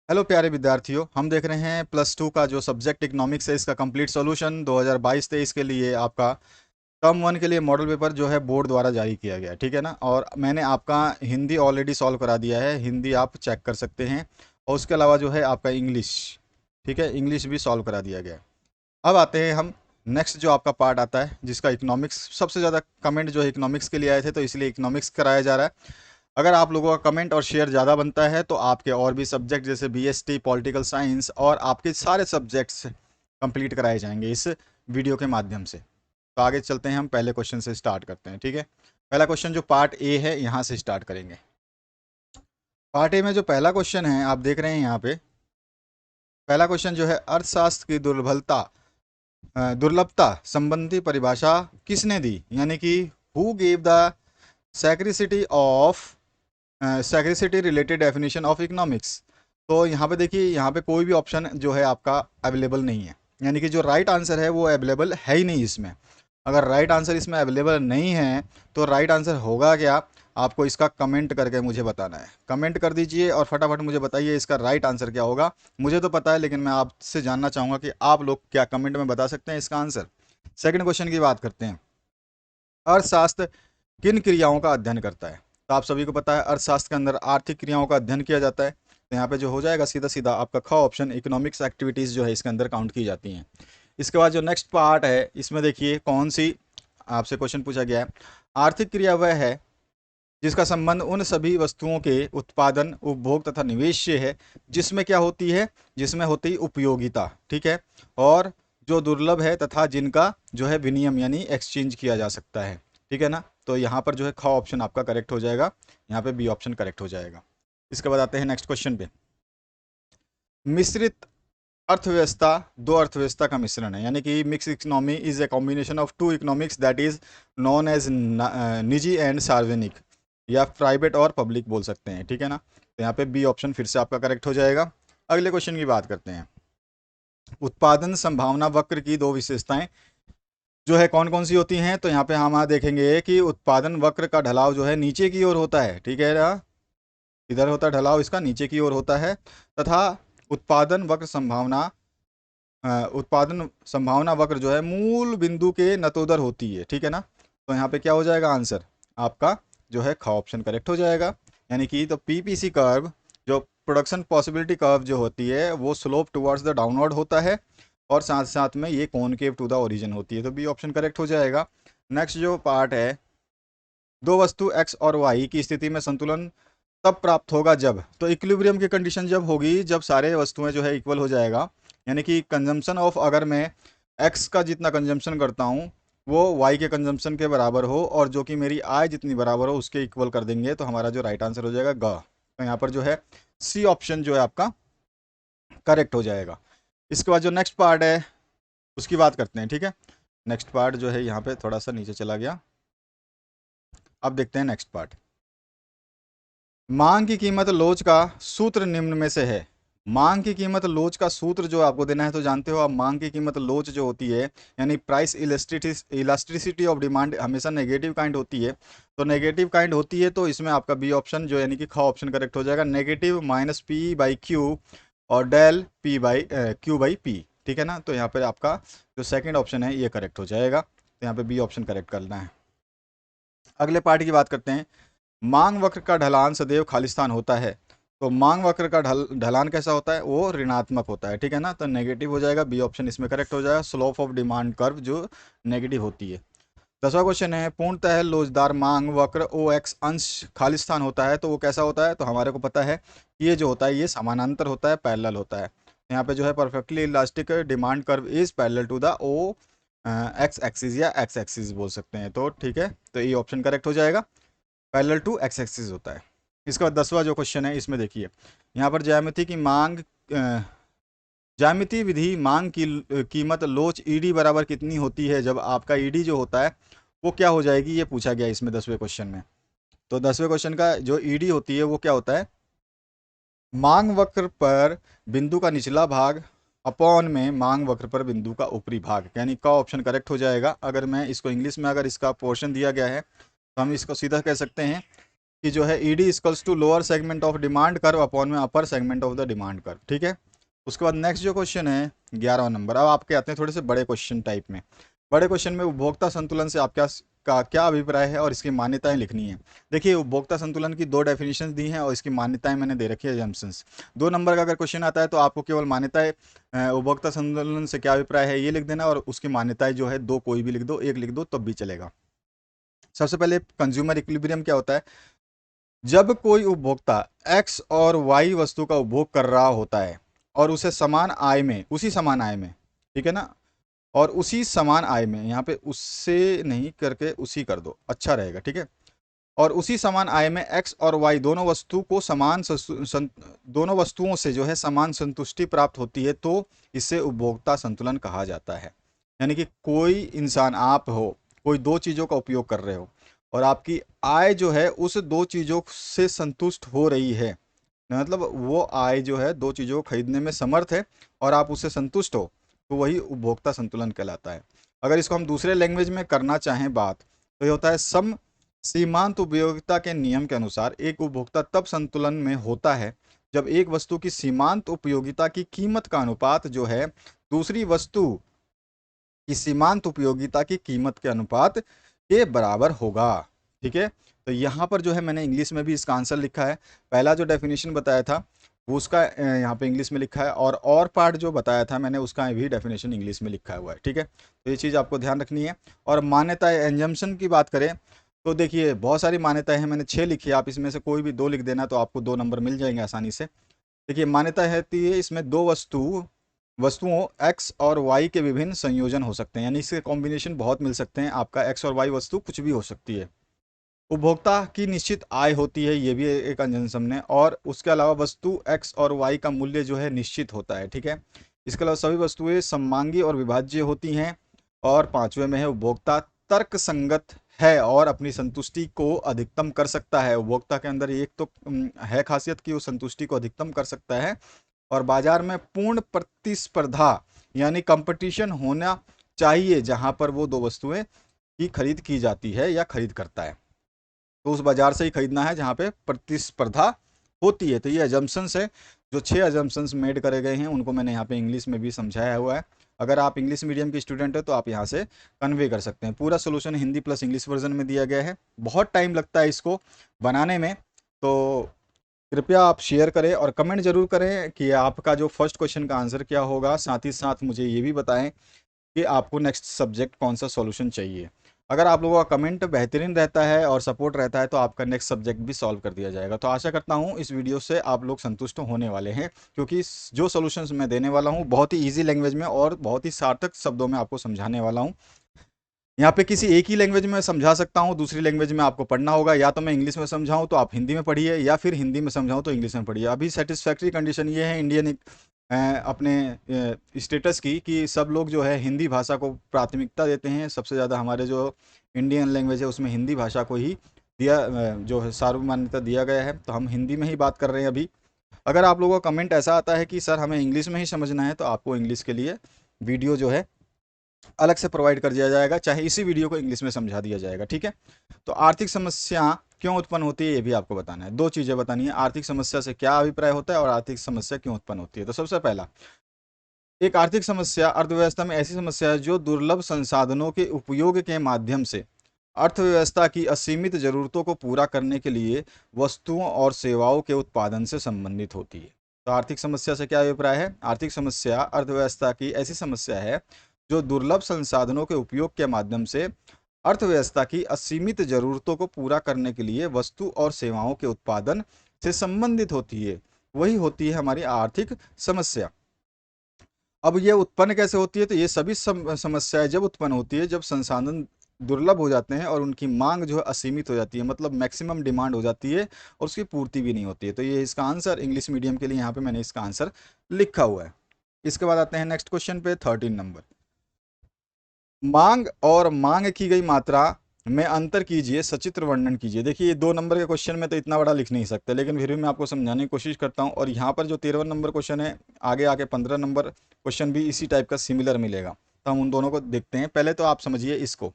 Hello प्यारे विद्यार्थियों, हम देख रहे हैं प्लस टू का जो सब्जेक्ट इकोनॉमिक्स है इसका कंप्लीट सॉल्यूशन 2022-23 के लिए आपका टर्म वन के लिए मॉडल पेपर जो है बोर्ड द्वारा जारी किया गया है। ठीक है ना। और मैंने आपका हिंदी ऑलरेडी सॉल्व करा दिया है, हिंदी आप चेक कर सकते हैं। और उसके अलावा जो है आपका इंग्लिश, ठीक है, इंग्लिश भी सॉल्व करा दिया गया है। अब आते हैं हम नेक्स्ट जो आपका पार्ट आता है जिसका इकोनॉमिक्स, सबसे ज़्यादा कमेंट जो है इकोनॉमिक्स के लिए आए थे तो इसलिए इकोनॉमिक्स कराया जा रहा है। अगर आप लोगों का कमेंट और शेयर ज़्यादा बनता है तो आपके और भी सब्जेक्ट जैसे बीएसटी, पॉलिटिकल साइंस और आपके सारे सब्जेक्ट्स कंप्लीट कराए जाएंगे इस वीडियो के माध्यम से। तो आगे चलते हैं, हम पहले क्वेश्चन से स्टार्ट करते हैं। ठीक है, पहला क्वेश्चन जो पार्ट ए है यहाँ से स्टार्ट करेंगे। पार्ट ए में जो पहला क्वेश्चन है आप देख रहे हैं यहाँ पे, पहला क्वेश्चन जो है अर्थशास्त्र की दुर्लभता संबंधी परिभाषा किसने दी, यानी कि who gave the scarcity of scarcity related definition of economics. तो यहाँ पे देखिए, यहाँ पे कोई भी ऑप्शन जो है आपका अवेलेबल नहीं है, यानी कि जो राइट आंसर है वो अवेलेबल है ही नहीं इसमें। अगर राइट आंसर इसमें अवेलेबल नहीं है तो राइट आंसर होगा क्या, आपको इसका कमेंट करके मुझे बताना है। कमेंट कर दीजिए और फटाफट मुझे बताइए इसका राइट आंसर क्या होगा। मुझे तो पता है लेकिन मैं आपसे जानना चाहूँगा कि आप लोग क्या कमेंट में बता सकते हैं इसका आंसर। सेकंड क्वेश्चन की बात करते हैं, अर्थशास्त्र किन क्रियाओं का अध्ययन करता है। तो आप सभी को पता है अर्थशास्त्र के अंदर आर्थिक क्रियाओं का अध्ययन किया जाता है। तो यहाँ पे जो हो जाएगा सीधा सीधा आपका ख ऑप्शन, इकोनॉमिक्स एक्टिविटीज़ जो है इसके अंदर काउंट की जाती हैं। इसके बाद जो नेक्स्ट पार्ट है इसमें देखिए कौन सी आपसे क्वेश्चन पूछा गया है। आर्थिक क्रिया वह है जिसका संबंध उन सभी वस्तुओं के उत्पादन, उपभोग तथा निवेश से है जिसमें क्या होती है, जिसमें होती उपयोगिता। ठीक है, और जो दुर्लभ है तथा जिनका जो है विनिमय यानी एक्सचेंज किया जा सकता है। ठीक है ना। तो यहाँ पर जो है ख ऑप्शन आपका करेक्ट हो जाएगा, यहाँ पे बी ऑप्शन करेक्ट हो जाएगा। इसके बाद आते हैं नेक्स्ट क्वेश्चन पे। मिश्रित अर्थव्यवस्था दो अर्थव्यवस्था का मिश्रण है, यानी कि mix economy is a combination of two economics that is known as निजी एंड सार्वजनिक, या प्राइवेट और पब्लिक बोल सकते हैं। ठीक है ना। तो यहाँ पे बी ऑप्शन फिर से आपका करेक्ट हो जाएगा। अगले क्वेश्चन की बात करते हैं, उत्पादन संभावना वक्र की दो विशेषताएं जो है कौन कौन सी होती हैं। तो यहाँ पे हम देखेंगे कि उत्पादन वक्र का ढलाव जो है नीचे की ओर होता है। ठीक है ना, इधर होता है ढलाव, इसका नीचे की ओर होता है। तथा उत्पादन वक्र संभावना उत्पादन संभावना वक्र जो है मूल बिंदु के नतोदर होती है। ठीक है ना। तो यहाँ पे क्या हो जाएगा आंसर आपका जो है ख ऑप्शन करेक्ट हो जाएगा। यानी कि तो पीपीसी कर्व जो प्रोडक्शन पॉसिबिलिटी कर्व जो होती है वो स्लोप टुवर्ड्स द डाउनवर्ड होता है और साथ साथ में ये कॉनकेव टू द ओरिजिन होती है। तो बी ऑप्शन करेक्ट हो जाएगा। नेक्स्ट जो पार्ट है, दो वस्तु एक्स और वाई की स्थिति में संतुलन तब प्राप्त होगा जब, तो इक्विलिब्रियम की कंडीशन जब होगी जब सारे वस्तुएं जो है इक्वल हो जाएगा, यानी कि कंजम्पशन ऑफ, अगर मैं एक्स का जितना कंजम्पशन करता हूँ वो वाई के कंजम्पशन के बराबर हो और जो कि मेरी आय जितनी बराबर हो उसके इक्वल कर देंगे, तो हमारा जो राइट आंसर हो जाएगा ग। तो यहाँ पर जो है सी ऑप्शन जो है आपका करेक्ट हो जाएगा। इसके बाद जो नेक्स्ट पार्ट है उसकी बात करते हैं। ठीक है, नेक्स्ट पार्ट जो है यहाँ पे थोड़ा सा नीचे चला गया। अब देखते हैं नेक्स्ट पार्ट, मांग की कीमत लोच का सूत्र निम्न में से है। मांग की कीमत लोच का सूत्र जो आपको देना है तो जानते हो आप, मांग की कीमत लोच जो होती है यानी प्राइस इलास्टिसिटी ऑफ डिमांड हमेशा नेगेटिव काइंड होती है। तो नेगेटिव काइंड होती है तो इसमें आपका बी ऑप्शन जो यानी कि ख ऑप्शन करेक्ट हो जाएगा, negative minus P by Q और del P by Q by P. ठीक है ना। तो यहाँ पर आपका जो सेकेंड ऑप्शन है ये करेक्ट हो जाएगा। तो यहाँ पे बी ऑप्शन करेक्ट करना है। अगले पार्ट की बात करते हैं, मांग वक्र का ढलान सदैव खालिस्तान होता है। तो मांग वक्र का ढलान कैसा होता है, वो ऋणात्मक होता है। ठीक है ना। तो नेगेटिव हो जाएगा, बी ऑप्शन इसमें करेक्ट हो जाएगा, स्लोप ऑफ डिमांड कर्व जो नेगेटिव होती है। 10वां क्वेश्चन है, पूर्णतः लोचदार मांग वक्र ओ एक्स अंश खालिस्तान होता है, तो वो कैसा होता है। तो हमारे को पता है कि ये जो होता है ये समानांतर होता है, पैरेलल होता है। यहाँ पे जो है perfectly elastic demand curve is parallel to the O X axis या एक्स एक्सिस बोल सकते हैं। तो ठीक है, तो ये ऑप्शन करेक्ट हो जाएगा, पैरेलल टू एक्स एक्सिस होता है। इसके बाद 10वां जो क्वेश्चन है इसमें देखिए, यहाँ पर ज्यामिति की मांग ज्यामिति विधि मांग की कीमत लोच ईडी बराबर कितनी होती है, जब आपका ईडी जो होता है वो क्या हो जाएगी, ये पूछा गया इसमें 10वें क्वेश्चन में। तो 10वें क्वेश्चन का जो ईडी होती है वो क्या होता है, मांग वक्र पर बिंदु का निचला भाग अपॉन में मांग वक्र पर बिंदु का ऊपरी भाग, यानी का ऑप्शन करेक्ट हो जाएगा। अगर मैं इसको इंग्लिश में अगर इसका पोर्शन दिया गया है तो हम इसको सीधा कह सकते हैं कि जो है ED equals to lower segment of demand curve upon में upper segment of the demand curve, ठीक है। उसके बाद नेक्स्ट जो क्वेश्चन है 11वां नंबर। अब आपके आते हैं थोड़े से बड़े क्वेश्चन टाइप में। बड़े क्वेश्चन में उपभोक्ता संतुलन से आप क्या अभिप्राय है और इसकी मान्यताएं लिखनी है। देखिए उपभोक्ता संतुलन की दो डेफिनेशन दी हैं और इसकी मान्यताएं मैंने दे रखी है एजम्पशंस। 2 नंबर का अगर क्वेश्चन आता है तो आपको केवल मान्यताएं उपभोक्ता संतुलन से क्या अभिप्राय है ये लिख देना, और उसकी मान्यताएं जो है दो कोई भी लिख दो, एक लिख दो तब भी चलेगा। सबसे पहले कंज्यूमर इक्विलिब्रियम क्या होता है। जब कोई उपभोक्ता एक्स और वाई वस्तु का उपभोग कर रहा होता है और उसे समान आय में, उसी समान आय में, ठीक है ना, और उसी समान आय में, यहाँ पे उससे नहीं करके उसी कर दो अच्छा रहेगा, ठीक है। और उसी समान आय में एक्स और वाई दोनों वस्तु को दोनों वस्तुओं से जो है समान संतुष्टि प्राप्त होती है तो इसे उपभोक्ता संतुलन कहा जाता है। यानी कि कोई इंसान, आप हो, कोई दो चीज़ों का उपयोग कर रहे हो और आपकी आय जो है उस दो चीज़ों से संतुष्ट हो रही है, मतलब वो आय जो है दो चीज़ों को खरीदने में समर्थ है और आप उससे संतुष्ट हो, तो वही उपभोक्ता संतुलन कहलाता है। अगर इसको हम दूसरे लैंग्वेज में करना चाहें बात, तो ये होता है सम सीमांत उपयोगिता के नियम के अनुसार एक उपभोक्ता तब संतुलन में होता है जब एक वस्तु की सीमांत उपयोगिता की कीमत का अनुपात जो है दूसरी वस्तु की सीमांत उपयोगिता की कीमत के अनुपात के बराबर होगा, ठीक है। तो यहाँ पर जो है मैंने इंग्लिश में भी इसका आंसर लिखा है। पहला जो डेफिनेशन बताया था वो उसका यहाँ पे इंग्लिश में लिखा है, और पार्ट जो बताया था मैंने उसका भी डेफिनेशन इंग्लिश में लिखा हुआ है, ठीक है। तो ये चीज़ आपको ध्यान रखनी है। और मान्यता एंजम्पशन की बात करें तो देखिए बहुत सारी मान्यताएं हैं, मैंने 6 लिखी है, आप इसमें से कोई भी 2 लिख देना तो आपको 2 नंबर मिल जाएंगे आसानी से। देखिए मान्यता है इसमें दो वस्तुओं एक्स और वाई के विभिन्न संयोजन हो सकते हैं, यानी इसके कॉम्बिनेशन बहुत मिल सकते हैं। आपका एक्स और वाई वस्तु कुछ भी हो सकती है। उपभोक्ता की निश्चित आय होती है, ये भी एक अंजन ने, और उसके अलावा वस्तु एक्स और वाई का मूल्य जो है निश्चित होता है, ठीक है। इसके अलावा सभी वस्तुएं सममांगी और विभाज्य होती हैं। और 5वें में है उपभोक्ता तर्क संगत है और अपनी संतुष्टि को अधिकतम कर सकता है। उपभोक्ता के अंदर एक तो है खासियत कि वो संतुष्टि को अधिकतम कर सकता है और बाजार में पूर्ण प्रतिस्पर्धा यानी कंपटीशन होना चाहिए जहां पर वो दो वस्तुएं की खरीद की जाती है या खरीद करता है, तो उस बाजार से ही खरीदना है जहां पे प्रतिस्पर्धा होती है। तो ये अजम्पशंस है, जो 6 अजम्पशंस मेड करे गए हैं उनको मैंने यहाँ पे इंग्लिश में भी समझाया हुआ है। अगर आप इंग्लिश मीडियम के स्टूडेंट है तो आप यहाँ से कन्वे कर सकते हैं। पूरा solution Hindi plus English version में दिया गया है, बहुत टाइम लगता है इसको बनाने में, तो कृपया आप शेयर करें और कमेंट जरूर करें कि आपका जो फर्स्ट क्वेश्चन का आंसर क्या होगा। साथ ही साथ मुझे ये भी बताएं कि आपको नेक्स्ट सब्जेक्ट कौन सा सॉल्यूशन चाहिए। अगर आप लोगों का कमेंट बेहतरीन रहता है और सपोर्ट रहता है तो आपका नेक्स्ट सब्जेक्ट भी सॉल्व कर दिया जाएगा। तो आशा करता हूँ इस वीडियो से आप लोग संतुष्ट होने वाले हैं, क्योंकि जो सॉल्यूशंस मैं देने वाला हूँ बहुत ही ईजी लैंग्वेज में और बहुत ही सार्थक शब्दों में आपको समझाने वाला हूँ। यहाँ पे किसी एक ही लैंग्वेज में समझा सकता हूँ, दूसरी लैंग्वेज में आपको पढ़ना होगा। या तो मैं इंग्लिश में समझाऊँ तो आप हिंदी में पढ़िए, या फिर हिंदी में समझाऊँ तो इंग्लिश में पढ़िए। अभी सेटिस्फैक्ट्री कंडीशन ये है इंडियन अपने स्टेटस की कि सब लोग जो है हिंदी भाषा को प्राथमिकता देते हैं। सबसे ज़्यादा हमारे जो इंडियन लैंग्वेज है उसमें हिंदी भाषा को ही जो है सार्वमान्यता दिया गया है, तो हम हिंदी में ही बात कर रहे हैं अभी। अगर आप लोगों का कमेंट ऐसा आता है कि सर हमें इंग्लिश में ही समझना है, तो आपको इंग्लिश के लिए वीडियो जो है अलग से प्रोवाइड कर दिया जाएगा, चाहे इसी वीडियो को इंग्लिश में समझा दिया जाएगा, ठीक है। तो आर्थिक समस्या क्यों उत्पन्न होती है ये भी आपको बताना है। 2 चीज़ें बतानी है, आर्थिक समस्या से क्या अभिप्राय होता है और आर्थिक समस्या क्यों उत्पन्न होती है। तो सबसे पहला, एक आर्थिक समस्या अर्थव्यवस्था में ऐसी समस्या है जो दुर्लभ संसाधनों के उपयोग के माध्यम से अर्थव्यवस्था की असीमित जरूरतों को पूरा करने के लिए वस्तुओं और सेवाओं के उत्पादन से संबंधित होती है। तो आर्थिक समस्या से क्या अभिप्राय है। आर्थिक समस्या अर्थव्यवस्था की ऐसी समस्या है जो दुर्लभ संसाधनों के उपयोग के माध्यम से अर्थव्यवस्था की असीमित जरूरतों को पूरा करने के लिए वस्तु और सेवाओं के उत्पादन से संबंधित होती है, वही होती है हमारी आर्थिक समस्या। अब ये उत्पन्न कैसे होती है, तो ये सभी समस्याएं जब उत्पन्न होती है जब संसाधन दुर्लभ हो जाते हैं और उनकी मांग जो है असीमित हो जाती है, मतलब मैक्सिमम डिमांड हो जाती है और उसकी पूर्ति भी नहीं होती है। तो ये इसका आंसर इंग्लिश मीडियम के लिए यहाँ पे मैंने इसका आंसर लिखा हुआ है। इसके बाद आते हैं नेक्स्ट क्वेश्चन पे 13 नंबर। मांग और मांग की गई मात्रा में अंतर कीजिए, सचित्र वर्णन कीजिए। देखिए ये 2 नंबर के क्वेश्चन में तो इतना बड़ा लिख नहीं सकते, लेकिन फिर भी मैं आपको समझाने की कोशिश करता हूँ। और यहाँ पर जो 13वां नंबर क्वेश्चन है, आगे आके 15 नंबर क्वेश्चन भी इसी टाइप का सिमिलर मिलेगा। तो हम उन दोनों को देखते हैं। पहले तो आप समझिए इसको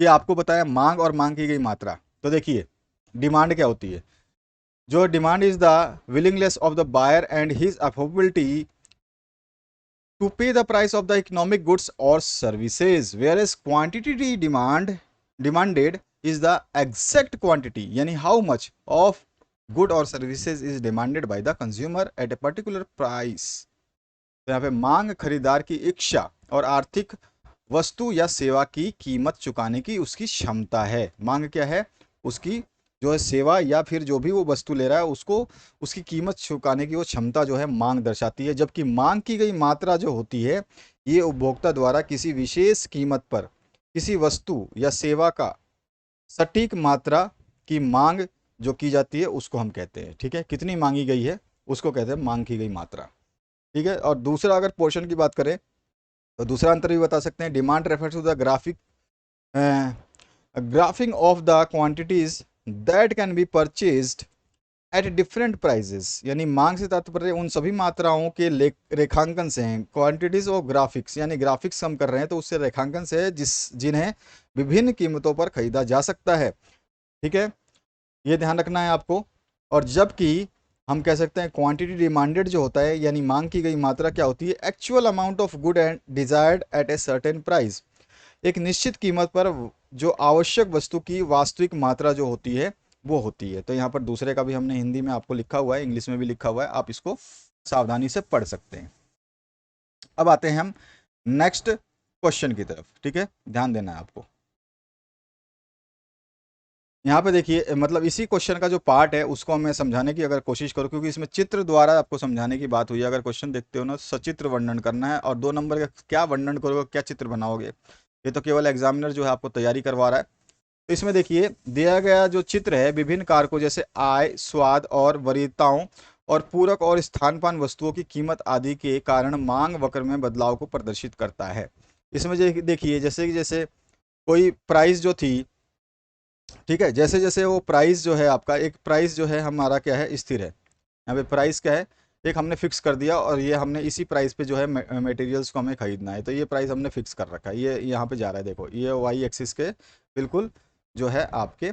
कि आपको बताया मांग और मांग की गई मात्रा। तो देखिए डिमांड क्या होती है? जो demand is the willingness of the buyer and his affordability to pay the price of the economic goods or services, whereas quantity demanded is the exact quantity, यानी how much of good or services is demanded by the consumer at a particular price. तो यहाँ पे मांग खरीदार की इच्छा और आर्थिक वस्तु या सेवा की कीमत चुकाने की उसकी क्षमता है। मांग क्या है? उसकी जो है सेवा या फिर जो भी वो वस्तु ले रहा है उसको उसकी कीमत चुकाने की वो क्षमता जो है मांग दर्शाती है। जबकि मांग की गई मात्रा जो होती है ये उपभोक्ता द्वारा किसी विशेष कीमत पर किसी वस्तु या सेवा का सटीक मात्रा की मांग जो की जाती है उसको हम कहते हैं। ठीक है, कितनी मांगी गई है उसको कहते हैं मांग की गई मात्रा। ठीक है, और दूसरा अगर पोर्शन की बात करें तो दूसरा अंतर भी बता सकते हैं। Demand refers to the graphing of the quantities that can be purchased at different prices, यानी मांग से तात्पर्य उन सभी मात्राओं के रेखांकन से हैं। क्वांटिटीज और ग्राफिक्स, यानी ग्राफिक्स हम कर रहे हैं तो उससे रेखांकन से है जिन्हें विभिन्न कीमतों पर खरीदा जा सकता है। ठीक है, ये ध्यान रखना है आपको। और जबकि हम कह सकते हैं क्वांटिटी डिमांडेड जो होता है यानी मांग की गई मात्रा क्या होती है? Actual amount of good and desired at a certain price, एक निश्चित कीमत पर जो आवश्यक वस्तु की वास्तविक मात्रा जो होती है वो होती है। तो यहाँ पर दूसरे का भी हमने हिंदी में आपको लिखा हुआ है, इंग्लिश में भी लिखा हुआ है, आप इसको सावधानी से पढ़ सकते हैं। अब आते हैं हम नेक्स्ट क्वेश्चन की तरफ। ठीक है, ध्यान देना है आपको। यहाँ पे देखिए, मतलब इसी क्वेश्चन का जो पार्ट है उसको मैं समझाने की अगर कोशिश करूँ, क्योंकि इसमें चित्र द्वारा आपको समझाने की बात हुई है। अगर क्वेश्चन देखते हो ना, सचित्र वर्णन करना है, और 2 नंबर का क्या वर्णन करोगे, क्या चित्र बनाओगे, ये तो केवल एग्जामिनर जो है आपको तैयारी करवा रहा है। तो इसमें देखिए दिया गया जो चित्र है विभिन्न कारकों जैसे आय, स्वाद और वरीयताओं और पूरक और स्थानपान वस्तुओं की कीमत आदि के कारण मांग वक्र में बदलाव को प्रदर्शित करता है। इसमें देखिए जैसे कोई प्राइस जो थी, ठीक है, जैसे जैसे वो प्राइस जो है आपका, एक प्राइस जो है हमारा क्या है, स्थिर है। यहाँ पे प्राइस क्या है, एक हमने फिक्स कर दिया और ये हमने इसी प्राइस पे जो है मटेरियल्स को हमें खरीदना है, तो ये प्राइस हमने फिक्स कर रखा है। ये यहाँ पे जा रहा है, देखो ये वाई एक्सिस के बिल्कुल जो है आपके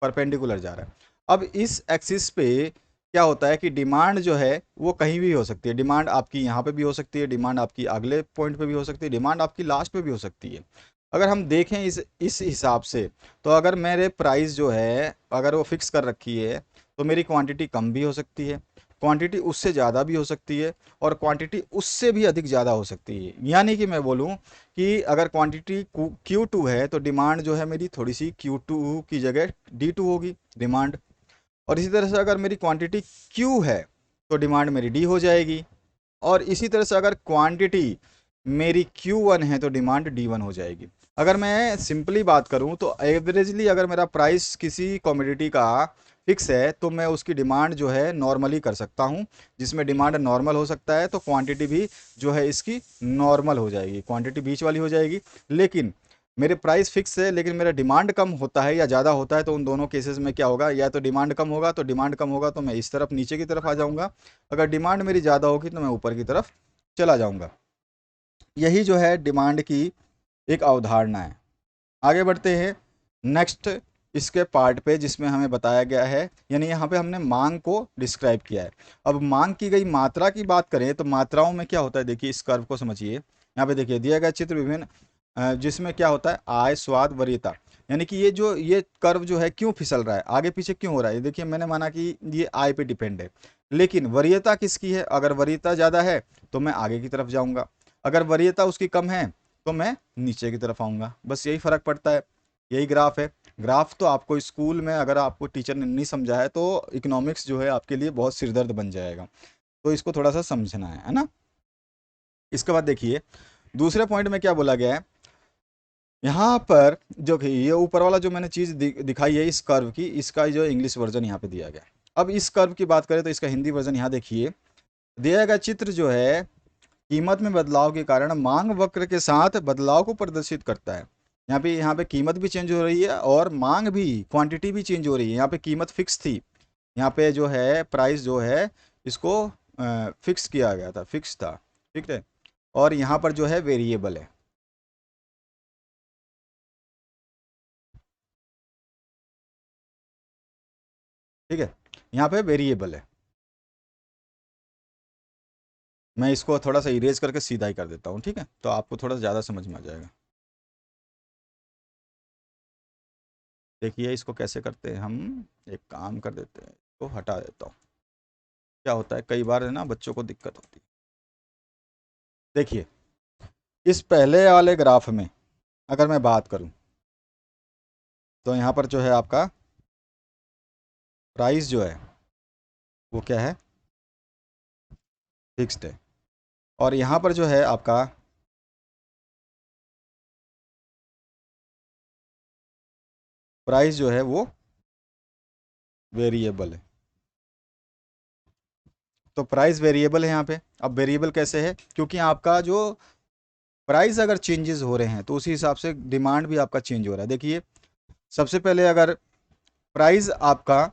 परपेंडिकुलर जा रहा है। अब इस एक्सिस पे क्या होता है कि डिमांड जो है वो कहीं भी हो सकती है। डिमांड आपकी यहाँ पे भी हो सकती है, डिमांड आपकी अगले पॉइंट पे भी हो सकती है, डिमांड आपकी लास्ट पे भी हो सकती है। अगर हम देखें इस हिसाब से, तो अगर मेरे प्राइस जो है अगर वो फिक्स कर रखी है तो मेरी क्वांटिटी कम भी हो सकती है, क्वांटिटी उससे ज़्यादा भी हो सकती है, और क्वांटिटी उससे भी अधिक ज़्यादा हो सकती है। यानी कि मैं बोलूँ कि अगर क्वांटिटी Q2 है तो डिमांड जो है मेरी थोड़ी सी Q2 की जगह D2 होगी डिमांड। और इसी तरह से अगर मेरी क्वांटिटी Q है तो डिमांड मेरी D हो जाएगी। और इसी तरह से अगर क्वांटिटी मेरी Q1 है तो डिमांड D1 हो जाएगी। अगर मैं सिंपली बात करूं तो एवरेजली अगर मेरा प्राइस किसी कमोडिटी का फिक्स है तो मैं उसकी डिमांड जो है नॉर्मली कर सकता हूं। जिसमें डिमांड नॉर्मल हो सकता है तो क्वांटिटी भी जो है इसकी नॉर्मल हो जाएगी, क्वांटिटी बीच वाली हो जाएगी। लेकिन मेरे प्राइस फिक्स है लेकिन मेरा डिमांड कम होता है या ज़्यादा होता है, तो उन दोनों केसेस में क्या होगा, या तो डिमांड कम होगा, तो डिमांड कम होगा तो मैं इस तरफ नीचे की तरफ आ जाऊंगा। अगर डिमांड मेरी ज़्यादा होगी तो मैं ऊपर की तरफ चला जाऊंगा। यही जो है डिमांड की एक अवधारणा है। आगे बढ़ते हैं नेक्स्ट इसके पार्ट पे जिसमें हमें बताया गया है, यानी यहाँ पे हमने मांग को डिस्क्राइब किया है। अब मांग की गई मात्रा की बात करें तो मात्राओं में क्या होता है, देखिए इस कर्व को समझिए। यहाँ पे देखिए दिया गया चित्र विभिन्न जिसमें क्या होता है आय, स्वाद, वरीयता, यानी कि ये कर्व जो है क्यों फिसल रहा है, आगे पीछे क्यों हो रहा है, ये देखिए मैंने माना कि ये आय पे डिपेंड है। लेकिन वरीयता किसकी है, अगर वरीयता ज़्यादा है तो मैं आगे की तरफ जाऊँगा, अगर वरीयता उसकी कम है तो मैं नीचे की तरफ आऊँगा। बस यही फ़र्क पड़ता है, यही ग्राफ है। ग्राफ तो आपको स्कूल में अगर आपको टीचर ने नहीं समझा है तो इकोनॉमिक्स जो है आपके लिए बहुत सिरदर्द बन जाएगा, तो इसको थोड़ा सा समझना है ना। इसके बाद देखिए दूसरे पॉइंट में क्या बोला गया है, यहाँ पर जो कि ये ऊपर वाला जो मैंने चीज़ दिखाई है इस कर्व की, इसका जो इंग्लिश वर्जन यहाँ पे दिया गया है। अब इस कर्व की बात करें तो इसका हिंदी वर्जन यहाँ देखिए। दिया गया चित्र जो है कीमत में बदलाव के कारण मांग वक्र के साथ बदलाव को प्रदर्शित करता है। यहाँ पे कीमत भी चेंज हो रही है और मांग भी, क्वांटिटी भी चेंज हो रही है। यहाँ पे कीमत फिक्स थी, यहाँ पे जो है प्राइस जो है इसको फिक्स किया गया था, फिक्स था, ठीक है, और यहाँ पर जो है वेरिएबल है। ठीक है, यहाँ पे वेरिएबल है। मैं इसको थोड़ा सा इरेज करके सीधा ही कर देता हूँ, ठीक है, तो आपको थोड़ा ज़्यादा समझ में आ जाएगा। देखिए इसको कैसे करते हैं हम, एक काम कर देते हैं, तो हटा देता हूँ। क्या होता है कई बार है ना, बच्चों को दिक्कत होती है। देखिए इस पहले वाले ग्राफ में अगर मैं बात करूँ तो यहाँ पर जो है आपका प्राइस जो है वो क्या है, फिक्स्ड है। और यहाँ पर जो है आपका प्राइस जो है वो वेरिएबल है। तो प्राइस वेरिएबल है यहाँ पे। अब वेरिएबल कैसे है, क्योंकि आपका जो प्राइस अगर चेंजेस हो रहे हैं तो उसी हिसाब से डिमांड भी आपका चेंज हो रहा है। देखिए सबसे पहले अगर प्राइस आपका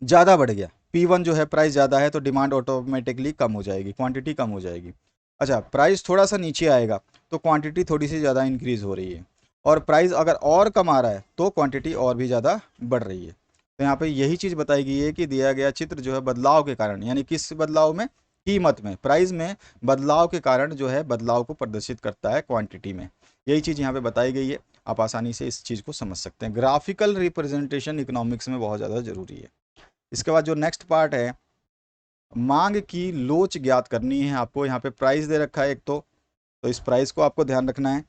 ज़्यादा बढ़ गया, P1 जो है प्राइस ज़्यादा है, तो डिमांड ऑटोमेटिकली कम हो जाएगी, क्वांटिटी कम हो जाएगी। अच्छा प्राइस थोड़ा सा नीचे आएगा तो क्वांटिटी थोड़ी सी ज़्यादा इंक्रीज़ हो रही है, और प्राइस अगर और कम आ रहा है तो क्वांटिटी और भी ज़्यादा बढ़ रही है। तो यहाँ पे यही चीज़ बताई गई है कि दिया गया चित्र जो है बदलाव के कारण, यानी किस बदलाव में, कीमत में, प्राइस में बदलाव के कारण जो है बदलाव को प्रदर्शित करता है क्वांटिटी में। यही चीज़ यहाँ पे बताई गई है। आप आसानी से इस चीज़ को समझ सकते हैं। ग्राफिकल रिप्रेजेंटेशन इकोनॉमिक्स में बहुत ज़्यादा ज़रूरी है। इसके बाद जो नेक्स्ट पार्ट है, मांग की लोच ज्ञात करनी है आपको। यहाँ पे प्राइस दे रखा है एक, तो इस प्राइस को आपको ध्यान रखना है।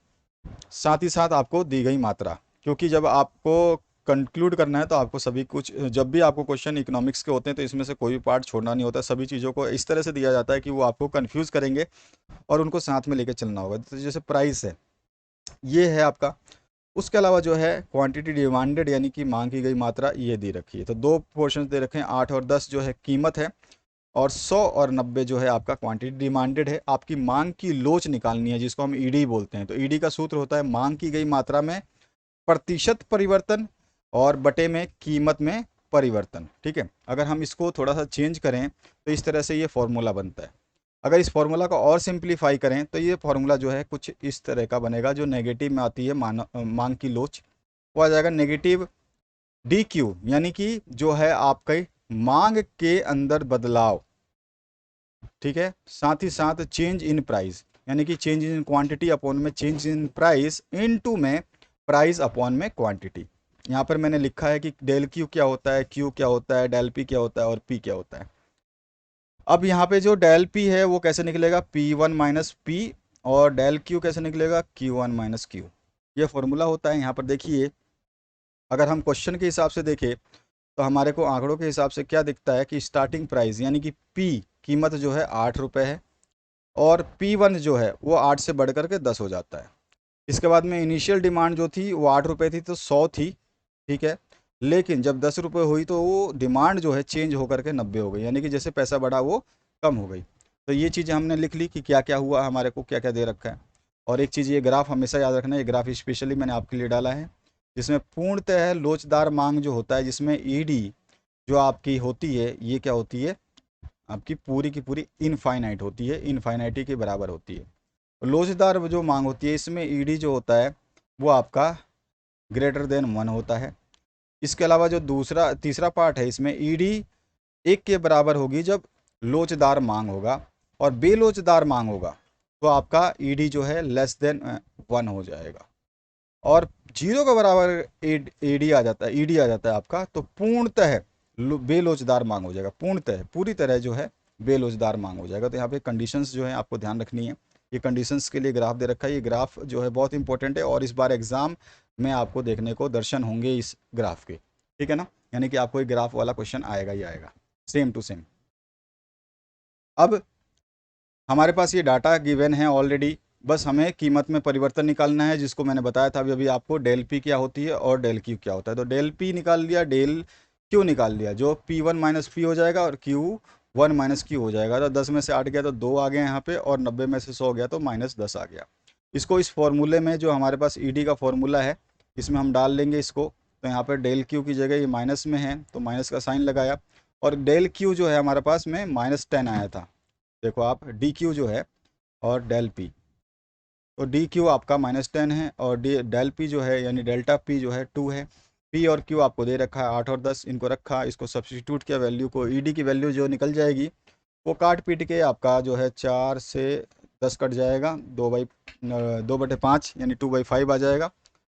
साथ ही साथ आपको दी गई मात्रा, क्योंकि जब आपको कंक्लूड करना है तो आपको सभी कुछ, जब भी आपको क्वेश्चन इकोनॉमिक्स के होते हैं तो इसमें से कोई भी पार्ट छोड़ना नहीं होता। सभी चीज़ों को इस तरह से दिया जाता है कि वो आपको कंफ्यूज करेंगे और उनको साथ में लेके चलना होगा। तो जैसे प्राइस है, ये है आपका। उसके अलावा जो है क्वांटिटी डिमांडेड, यानी कि मांग की गई मात्रा, ये दे रखी है। तो दो पोर्शन दे रखे हैं, 8 और 10 जो है कीमत है, और 100 और 90 जो है आपका क्वांटिटी डिमांडेड है। आपकी मांग की लोच निकालनी है, जिसको हम ईडी बोलते हैं। तो ईडी का सूत्र होता है मांग की गई मात्रा में प्रतिशत परिवर्तन और बटे में कीमत में परिवर्तन। ठीक है, अगर हम इसको थोड़ा सा चेंज करें तो इस तरह से ये फॉर्मूला बनता है। अगर इस फॉर्मूला को और सिंप्लीफाई करें तो ये फॉर्मूला जो है कुछ इस तरह का बनेगा। जो नेगेटिव में आती है मांग की लोच, वो आ जाएगा नेगेटिव डी क्यू, यानी कि जो है आपके मांग के अंदर बदलाव। ठीक है, साथ ही साथ चेंज इन प्राइस, यानी कि चेंज इन क्वांटिटी अपॉन में चेंज इन प्राइस, इनटू में प्राइस अपॉन में क्वांटिटी। यहाँ पर मैंने लिखा है कि डेल क्यू क्या होता है, क्यू क्या होता है, डेल पी क्या होता है और पी क्या होता है। अब यहाँ पे जो डेल पी है वो कैसे निकलेगा, पी वन माइनस पी, और डेल क्यू कैसे निकलेगा, क्यू वन माइनस क्यू। ये फॉर्मूला होता है। यहाँ पर देखिए अगर हम क्वेश्चन के हिसाब से देखें तो हमारे को आंकड़ों के हिसाब से क्या दिखता है कि स्टार्टिंग प्राइस यानी कि पी कीमत जो है 8 रुपये है, और P1 जो है वो 8 से बढ़ करके 10 हो जाता है। इसके बाद में इनिशियल डिमांड जो थी वो 8 रुपये थी, तो 100 थी। ठीक है, लेकिन जब 10 रुपये हुई तो वो डिमांड जो है चेंज होकर के 90 हो गई, यानी कि जैसे पैसा बढ़ा वो कम हो गई। तो ये चीज़ें हमने लिख ली कि क्या क्या हुआ, हमारे को क्या क्या दे रखा है। और एक चीज़, ये ग्राफ हमेशा याद रखना है, ये ग्राफ स्पेशली मैंने आपके लिए डाला है, जिसमें पूर्णतः लोचदार मांग जो होता है, जिसमें ईडी जो आपकी होती है, ये क्या होती है, आपकी पूरी की पूरी इनफाइनाइट होती है, इनफाइनाइटी के बराबर होती है। लोचदार जो मांग होती है, इसमें ईडी जो होता है वो आपका ग्रेटर देन 1 होता है। इसके अलावा जो दूसरा तीसरा पार्ट है, इसमें ईडी 1 के बराबर होगी जब लोचदार मांग होगा, और बेलोचदार मांग होगा तो आपका ईडी जो है लेस देन 1 हो जाएगा। और 0 के बराबर ईडी आ जाता है, ईडी आ जाता है आपका, तो पूर्णतः बेलोचदार मांग हो जाएगा। पूर्णतः पूरी तरह जो है बेलोचदार मांग हो जाएगा। तो यहाँ पे कंडीशंस जो है आपको ध्यान रखनी है। ये कंडीशंस के लिए ग्राफ दे रखा है। ये ग्राफ जो है बहुत इंपॉर्टेंट है, और इस बार एग्जाम में आपको देखने को दर्शन होंगे इस ग्राफ के। ठीक है ना, यानी कि आपको एक ग्राफ वाला क्वेश्चन आएगा ही आएगा, सेम टू सेम। अब हमारे पास ये डाटा गिवन है ऑलरेडी, बस हमें कीमत में परिवर्तन निकालना है, जिसको मैंने बताया था अभी अभी आपको, डेल पी क्या होती है और डेल क्यू क्या होता है। तो डेल पी निकाल लिया, डेल क्यू निकाल लिया, जो पी वन माइनस पी हो जाएगा और क्यू वन माइनस क्यू हो जाएगा। तो 10 में से 8 गया तो 2 आ गया यहाँ पे, और 90 में से 100 गया तो -10 आ गया। इसको इस फॉर्मूले में, जो हमारे पास ईडी का फॉर्मूला है, इसमें हम डाल लेंगे इसको। तो यहाँ पर डेल क्यू की जगह ये माइनस में है तो माइनस का साइन लगाया, और डेल क्यू जो है हमारे पास में -10 आया था। देखो आप, डी क्यू जो है और डेल पी, तो डी क्यू आपका -10 है, और डी डेल पी जो है यानी डेल्टा पी जो है 2 है। पी और क्यू आपको दे रखा है 8 और 10, इनको रखा, इसको सब्स्टिट्यूट किया, वैल्यू को ईडी की वैल्यू जो निकल जाएगी वो काट पीट के आपका जो है 4 से 10 कट जाएगा, 2/5 यानी 2/5 आ जाएगा,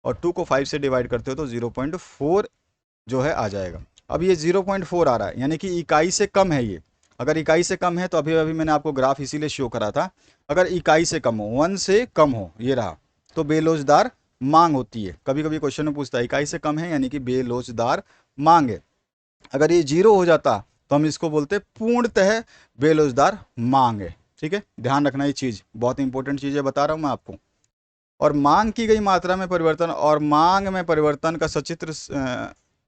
और 2 को 5 से डिवाइड करते हो तो 0.4 जो है आ जाएगा। अब ये 0.4 आ रहा है यानी कि इकाई से कम है ये। अगर इकाई से कम है तो अभी अभी मैंने आपको ग्राफ इसीलिए शो करा था, अगर इकाई से कम हो, 1 से कम हो, ये रहा, तो बेलोजदार मांग होती है। कभी कभी क्वेश्चन में पूछता है इकाई से कम है यानी कि बेलोजदार मांग है। अगर ये 0 हो जाता तो हम इसको बोलते पूर्णतः बेलोजदार मांग है। ठीक है, ध्यान रखना, ये चीज़ बहुत इंपॉर्टेंट चीज़ है, बता रहा हूँ मैं आपको। और मांग की गई मात्रा में परिवर्तन और मांग में परिवर्तन का सचित्र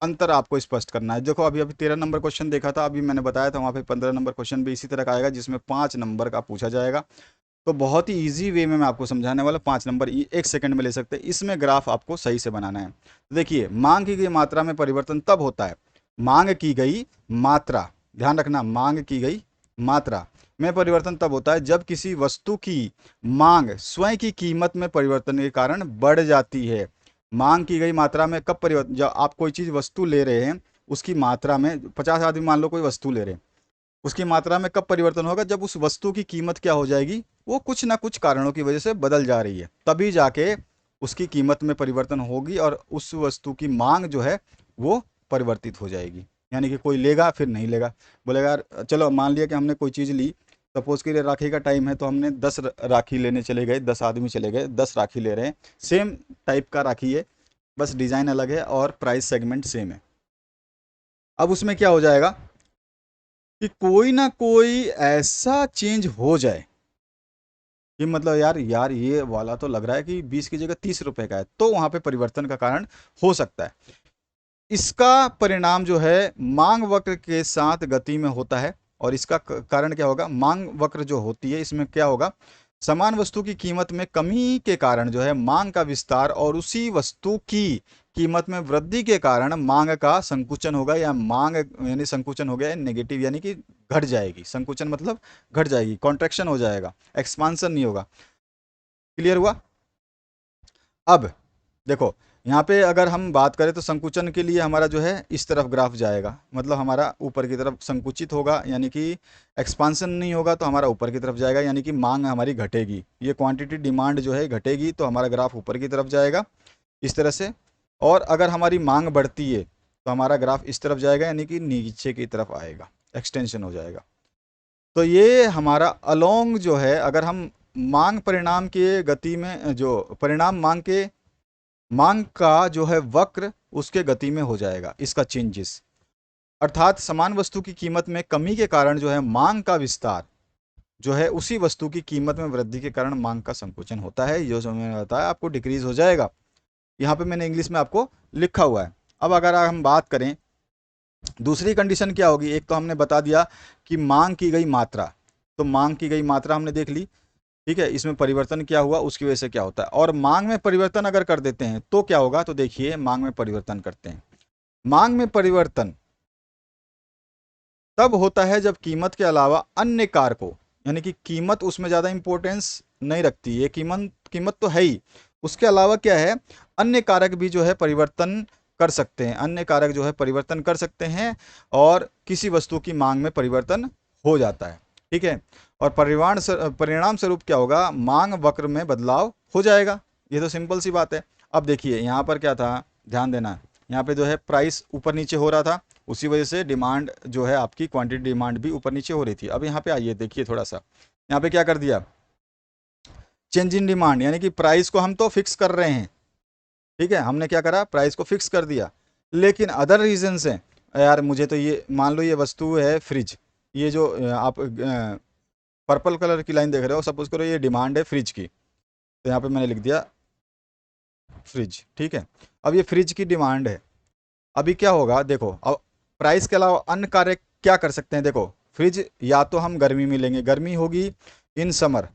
अंतर आपको स्पष्ट करना है। देखो अभी अभी 13 नंबर क्वेश्चन देखा था, अभी मैंने बताया था वहाँ पे 15 नंबर क्वेश्चन भी इसी तरह का आएगा जिसमें 5 नंबर का पूछा जाएगा। तो बहुत ही इजी वे में मैं आपको समझाने वाला, 5 नंबर 1 सेकंड में ले सकते हैं। इसमें ग्राफ आपको सही से बनाना है। तो देखिए, मांग की गई मात्रा में परिवर्तन तब होता है, मांग की गई मात्रा, ध्यान रखना, मांग की गई मात्रा में परिवर्तन तब होता है जब किसी वस्तु की मांग स्वयं की कीमत में परिवर्तन के कारण बढ़ जाती है। मांग की गई मात्रा में कब परिवर्तन, जब आप कोई चीज़ वस्तु ले रहे हैं उसकी मात्रा में, 50 आदमी मान लो कोई वस्तु ले रहे हैं, उसकी मात्रा में कब परिवर्तन होगा, जब उस वस्तु की कीमत क्या हो जाएगी, वो कुछ ना कुछ कारणों की वजह से बदल जा रही है, तभी जाके उसकी कीमत में परिवर्तन होगी और उस वस्तु की मांग जो है वो परिवर्तित हो जाएगी। यानी कि कोई लेगा फिर नहीं लेगा, बोलेगा यार चलो मान लिया कि हमने कोई चीज़ ली, सपोज के लिए राखी का टाइम है तो हमने 10 राखी लेने चले गए, 10 आदमी चले गए, 10 राखी ले रहे हैं, सेम टाइप का राखी है, बस डिज़ाइन अलग है और प्राइस सेगमेंट सेम है। अब उसमें क्या हो जाएगा कि कोई ना कोई ऐसा चेंज हो जाए कि मतलब यार यार ये वाला तो लग रहा है कि 20 की जगह 30 रुपए का है, तो वहां पे परिवर्तन का कारण हो सकता है। इसका परिणाम जो है मांग वक्र के साथ गति में होता है, और इसका कारण क्या होगा, मांग वक्र जो होती है इसमें क्या होगा, समान वस्तु की कीमत में कमी के कारण जो है मांग का विस्तार और उसी वस्तु की कीमत में वृद्धि के कारण मांग का संकुचन होगा, या मांग यानी संकुचन हो गया नेगेटिव यानी कि घट जाएगी। संकुचन मतलब घट जाएगी, कॉन्ट्रैक्शन हो जाएगा, एक्सपांसन नहीं होगा। क्लियर हुआ? अब देखो यहाँ पे अगर हम बात करें तो संकुचन के लिए हमारा जो है इस तरफ ग्राफ जाएगा, मतलब हमारा ऊपर की तरफ संकुचित होगा, यानी कि एक्सपांसन नहीं होगा तो हमारा ऊपर की तरफ जाएगा, यानी कि मांग हमारी घटेगी, ये क्वांटिटी डिमांड जो है घटेगी तो हमारा ग्राफ ऊपर की तरफ जाएगा इस तरह से। और अगर हमारी मांग बढ़ती है तो हमारा ग्राफ इस तरफ जाएगा, यानी कि नीचे की तरफ आएगा, एक्सटेंशन हो जाएगा। तो ये हमारा अलोंग जो है, अगर हम मांग परिणाम के गति में जो परिणाम मांग का जो है वक्र उसके गति में हो जाएगा इसका चेंजेस, अर्थात समान वस्तु की कीमत में कमी के कारण जो है मांग का विस्तार जो है उसी वस्तु की कीमत में वृद्धि के कारण मांग का संकुचन होता है, जो मैंने बताया आपको डिक्रीज हो जाएगा। यहाँ पे मैंने इंग्लिश में आपको लिखा हुआ है। अब अगर हम बात करें दूसरी कंडीशन क्या होगी, एक तो हमने बता दिया कि मांग की गई मात्रा, तो मांग की गई मात्रा हमने देख ली, ठीक है, इसमें परिवर्तन क्या हुआ उसकी वजह से क्या होता है, और मांग में परिवर्तन अगर कर देते हैं तो क्या होगा, तो देखिए मांग में परिवर्तन करते हैं, मांग में परिवर्तन तब होता है जब कीमत के अलावा अन्य कारकों, यानी कि कीमत उसमें ज़्यादा इंपॉर्टेंस नहीं रखती है, कीमत कीमत तो है ही, उसके अलावा क्या है, अन्य कारक भी जो है परिवर्तन कर सकते हैं, अन्य कारक जो है परिवर्तन कर सकते हैं और किसी वस्तु की मांग में परिवर्तन हो जाता है। ठीक है, और परिणाम स्वरूप क्या होगा, मांग वक्र में बदलाव हो जाएगा, ये तो सिंपल सी बात है। अब देखिए यहाँ पर क्या था, ध्यान देना, यहाँ पे जो है प्राइस ऊपर नीचे हो रहा था, उसी वजह से डिमांड जो है आपकी क्वांटिटी डिमांड भी ऊपर नीचे हो रही थी। अब यहाँ पे आइए देखिए थोड़ा सा, यहाँ पे क्या कर दिया, चेंज इन डिमांड, यानी कि प्राइस को हम तो फिक्स कर रहे हैं, ठीक है, हमने क्या करा, प्राइस को फिक्स कर दिया, लेकिन अदर रीजन से यार मुझे तो ये मान लो ये वस्तु है फ्रिज, ये जो आप पर्पल कलर की लाइन देख रहे हो, सपोज करो ये डिमांड है फ्रिज की, तो यहाँ पे मैंने लिख दिया फ्रिज, ठीक है। अब ये फ्रिज की डिमांड है, अभी क्या होगा देखो, अब प्राइस के अलावा अन्य कार्य क्या कर सकते हैं, देखो फ्रिज या तो हम गर्मी में लेंगे, गर्मी होगी इन समर,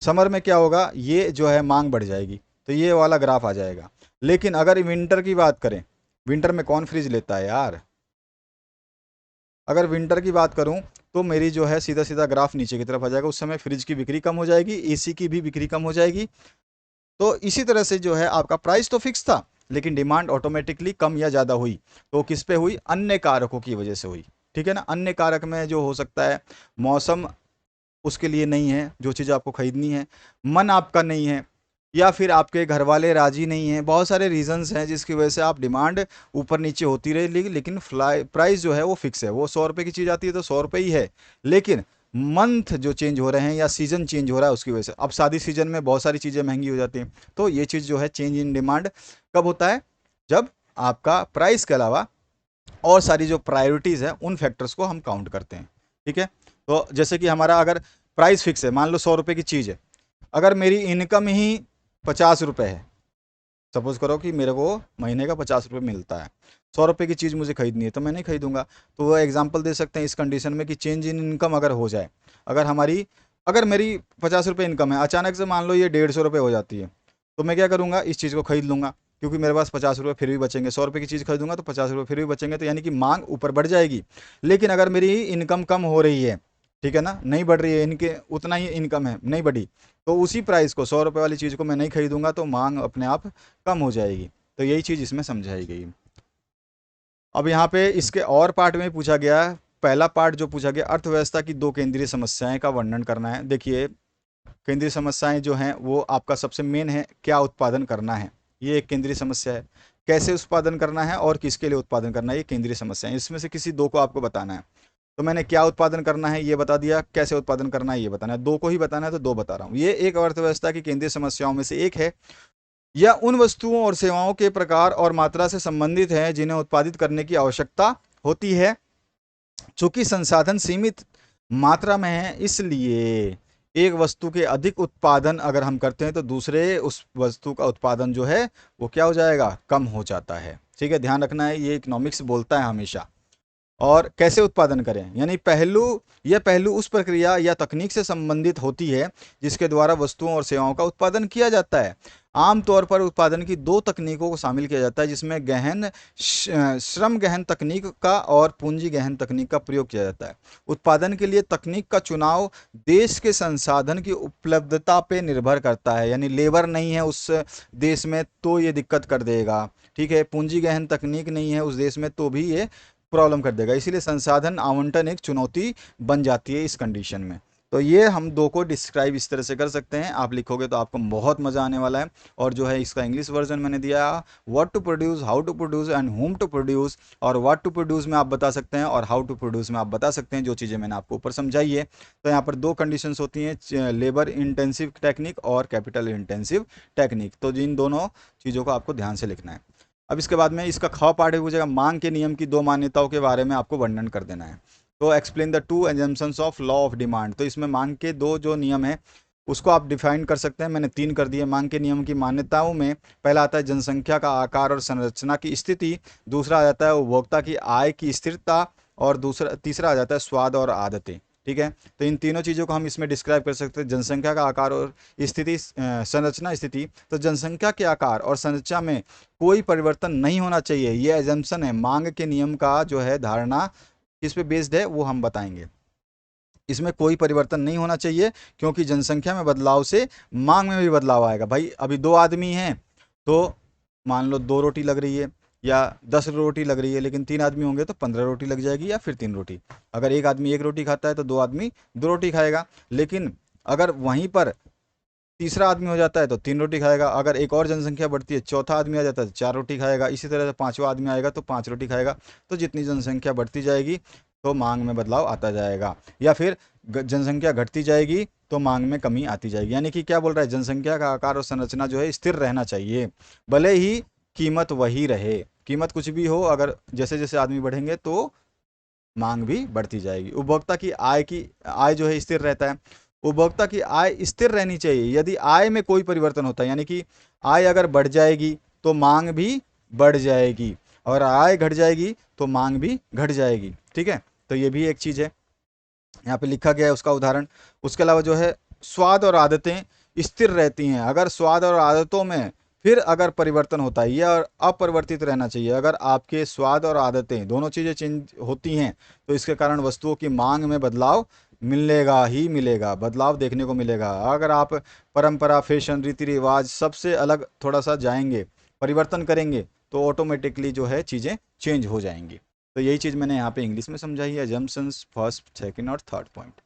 समर में क्या होगा, ये जो है मांग बढ़ जाएगी तो ये वाला ग्राफ आ जाएगा। लेकिन अगर विंटर की बात करें, विंटर में कौन फ्रिज लेता है यार, अगर विंटर की बात करूं तो मेरी जो है सीधा सीधा ग्राफ नीचे की तरफ आ जाएगा, उस समय फ्रिज की बिक्री कम हो जाएगी, एसी की भी बिक्री कम हो जाएगी। तो इसी तरह से जो है आपका प्राइस तो फिक्स था, लेकिन डिमांड ऑटोमेटिकली कम या ज़्यादा हुई तो किस पे हुई, अन्य कारकों की वजह से हुई। ठीक है ना, अन्य कारक में जो हो सकता है मौसम उसके लिए नहीं है जो चीज़ आपको खरीदनी है, मन आपका नहीं है, या फिर आपके घर वाले राजी नहीं हैं, बहुत सारे रीजंस हैं जिसकी वजह से आप डिमांड ऊपर नीचे होती रही, लेकिन फ्लाई प्राइस जो है वो फिक्स है, वो 100 रुपये की चीज़ आती है तो 100 रुपये ही है। लेकिन मंथ जो चेंज हो रहे हैं या सीजन चेंज हो रहा है उसकी वजह से, अब शादी सीजन में बहुत सारी चीज़ें महंगी हो जाती हैं, तो ये चीज़ जो है चेंज इन डिमांड कब होता है, जब आपका प्राइस के अलावा और सारी जो प्रायोरिटीज़ है उन फैक्टर्स को हम काउंट करते हैं। ठीक है, तो जैसे कि हमारा अगर प्राइस फिक्स है, मान लो 100 रुपये की चीज़ है, अगर मेरी इनकम ही 50 रुपये है, सपोज करो कि मेरे को महीने का 50 रुपये मिलता है, 100 रुपये की चीज़ मुझे खरीदनी है तो मैं नहीं खरीदूंगा। तो वो एग्जांपल दे सकते हैं इस कंडीशन में कि चेंज इन इनकम अगर हो जाए, अगर मेरी 50 रुपये इनकम है, अचानक से मान लो ये 150 रुपये हो जाती है, तो मैं क्या करूँगा, इस चीज़ को खरीद लूँगा, क्योंकि मेरे पास 50 रुपये फिर भी बचेंगे, 100 रुपये की चीज़ खरीदूंगा तो 50 रुपये फिर भी बचेंगे, तो यानी कि मांग ऊपर बढ़ जाएगी। लेकिन अगर मेरी इनकम कम हो रही है, ठीक है ना, नहीं बढ़ रही है, इनके उतना ही इनकम है, नहीं बढ़ी, तो उसी प्राइस को 100 रुपये वाली चीज़ को मैं नहीं खरीदूंगा तो मांग अपने आप कम हो जाएगी। तो यही चीज़ इसमें समझाई गई। अब यहाँ पे इसके और पार्ट में पूछा गया है, पहला पार्ट जो पूछा गया, अर्थव्यवस्था की दो केंद्रीय समस्याएं का वर्णन करना है। देखिए, केंद्रीय समस्याएं जो हैं वो आपका सबसे मेन है, क्या उत्पादन करना है, ये एक केंद्रीय समस्या है। कैसे उत्पादन करना है और किसके लिए उत्पादन करना है, ये केंद्रीय समस्या है। इसमें से किसी दो को आपको बताना है। तो मैंने क्या उत्पादन करना है ये बता दिया, कैसे उत्पादन करना है ये बताना है, दो को ही बताना है तो दो बता रहा हूँ। ये एक अर्थव्यवस्था की केंद्रीय समस्याओं में से एक है। यह उन वस्तुओं और सेवाओं के प्रकार और मात्रा से संबंधित है जिन्हें उत्पादित करने की आवश्यकता होती है। चूंकि संसाधन सीमित मात्रा में है, इसलिए एक वस्तु के अधिक उत्पादन अगर हम करते हैं तो दूसरे उस वस्तु का उत्पादन जो है वो क्या हो जाएगा, कम हो जाता है। ठीक है, ध्यान रखना है, ये इकोनॉमिक्स बोलता है हमेशा। और कैसे उत्पादन करें, यानी यह पहलू उस प्रक्रिया या तकनीक से संबंधित होती है जिसके द्वारा वस्तुओं और सेवाओं का उत्पादन किया जाता है। आमतौर पर उत्पादन की दो तकनीकों को शामिल किया जाता है, जिसमें श्रम गहन तकनीक का और पूंजी गहन तकनीक का प्रयोग किया जाता है। उत्पादन के लिए तकनीक का चुनाव देश के संसाधन की उपलब्धता पे निर्भर करता है, यानी लेबर नहीं है उस देश में तो ये दिक्कत कर देगा। ठीक है, पूंजी गहन तकनीक नहीं है उस देश में तो भी ये प्रॉब्लम कर देगा। इसीलिए संसाधन आवंटन एक चुनौती बन जाती है इस कंडीशन में। तो ये हम दो को डिस्क्राइब इस तरह से कर सकते हैं, आप लिखोगे तो आपको बहुत मज़ा आने वाला है। और जो है इसका इंग्लिश वर्जन मैंने दिया, what to produce, how to produce and whom to produce. और व्हाट टू प्रोड्यूस में आप बता सकते हैं और हाउ टू प्रोड्यूस में आप बता सकते हैं, जो चीज़ें मैंने आपको ऊपर समझाई है। तो यहाँ पर दो कंडीशंस होती हैं, लेबर इंटेंसिव टेक्निक और कैपिटल इंटेंसिव टेक्निक। तो जिन दोनों चीज़ों को आपको ध्यान से लिखना है। अब इसके बाद में इसका ख पार्ट है, पूछेगा मांग के नियम की दो मान्यताओं के बारे में आपको वर्णन कर देना है। तो explain the two assumptions of law of demand. तो इसमें मांग के दो जो नियम है उसको आप डिफाइन कर सकते हैं, मैंने तीन कर दिए। मांग के नियम की मान्यताओं में पहला आता है जनसंख्या का आकार और संरचना की स्थिति, दूसरा आ जाता है उपभोक्ता की आय की स्थिरता, और तीसरा आ जाता है स्वाद और आदतें। ठीक है, तो इन तीनों चीज़ों को हम इसमें डिस्क्राइब कर सकते हैं, जनसंख्या का आकार और स्थिति, संरचना स्थिति। तो जनसंख्या के आकार और संरचना में कोई परिवर्तन नहीं होना चाहिए, ये एजम्पशन है। मांग के नियम का जो है धारणा किस पे बेस्ड है वो हम बताएंगे। इसमें कोई परिवर्तन नहीं होना चाहिए क्योंकि जनसंख्या में बदलाव से मांग में भी बदलाव आएगा। भाई अभी दो आदमी हैं तो मान लो 2 रोटी लग रही है या 10 रोटी लग रही है, लेकिन 3 आदमी होंगे तो 15 रोटी लग जाएगी या फिर 3 रोटी। अगर एक आदमी 1 रोटी खाता है तो 2 आदमी 2 रोटी खाएगा। लेकिन अगर वहीं पर तीसरा आदमी हो जाता है तो 3 रोटी खाएगा, अगर एक और जनसंख्या बढ़ती है, चौथा आदमी आ जाता है तो 4 रोटी खाएगा, इसी तरह से पांचवा आदमी आएगा तो 5 रोटी खाएगा। तो जितनी जनसंख्या बढ़ती जाएगी तो मांग में बदलाव आता जाएगा, या फिर जनसंख्या घटती जाएगी तो मांग में कमी आती जाएगी। यानी कि क्या बोल रहा है, जनसंख्या का आकार और संरचना जो है स्थिर रहना चाहिए, भले ही कीमत वही रहे। कीमत कुछ भी हो, अगर जैसे जैसे आदमी बढ़ेंगे तो मांग भी बढ़ती जाएगी। उपभोक्ता की आय जो है स्थिर रहता है, उपभोक्ता की आय स्थिर रहनी चाहिए। यदि आय में कोई परिवर्तन होता है, यानी कि आय अगर बढ़ जाएगी तो मांग भी बढ़ जाएगी, और आय घट जाएगी तो मांग भी घट जाएगी। ठीक है, तो ये भी एक चीज़ है, यहाँ पे लिखा गया है उसका उदाहरण। उसके अलावा जो है स्वाद और आदतें स्थिर रहती हैं। अगर स्वाद और आदतों में फिर अगर परिवर्तन होता है, यह अपरिवर्तित रहना चाहिए। अगर आपके स्वाद और आदतें दोनों चीज़ें चेंज होती हैं तो इसके कारण वस्तुओं की मांग में बदलाव मिलेगा ही मिलेगा, बदलाव देखने को मिलेगा। अगर आप परंपरा, फैशन, रीति रिवाज सबसे अलग थोड़ा सा जाएंगे परिवर्तन करेंगे तो ऑटोमेटिकली जो है चीज़ें चेंज हो जाएंगी। तो यही चीज़ मैंने यहाँ पे इंग्लिश में समझाई है, अजम्पशंस फर्स्ट सेकंड और थर्ड पॉइंट।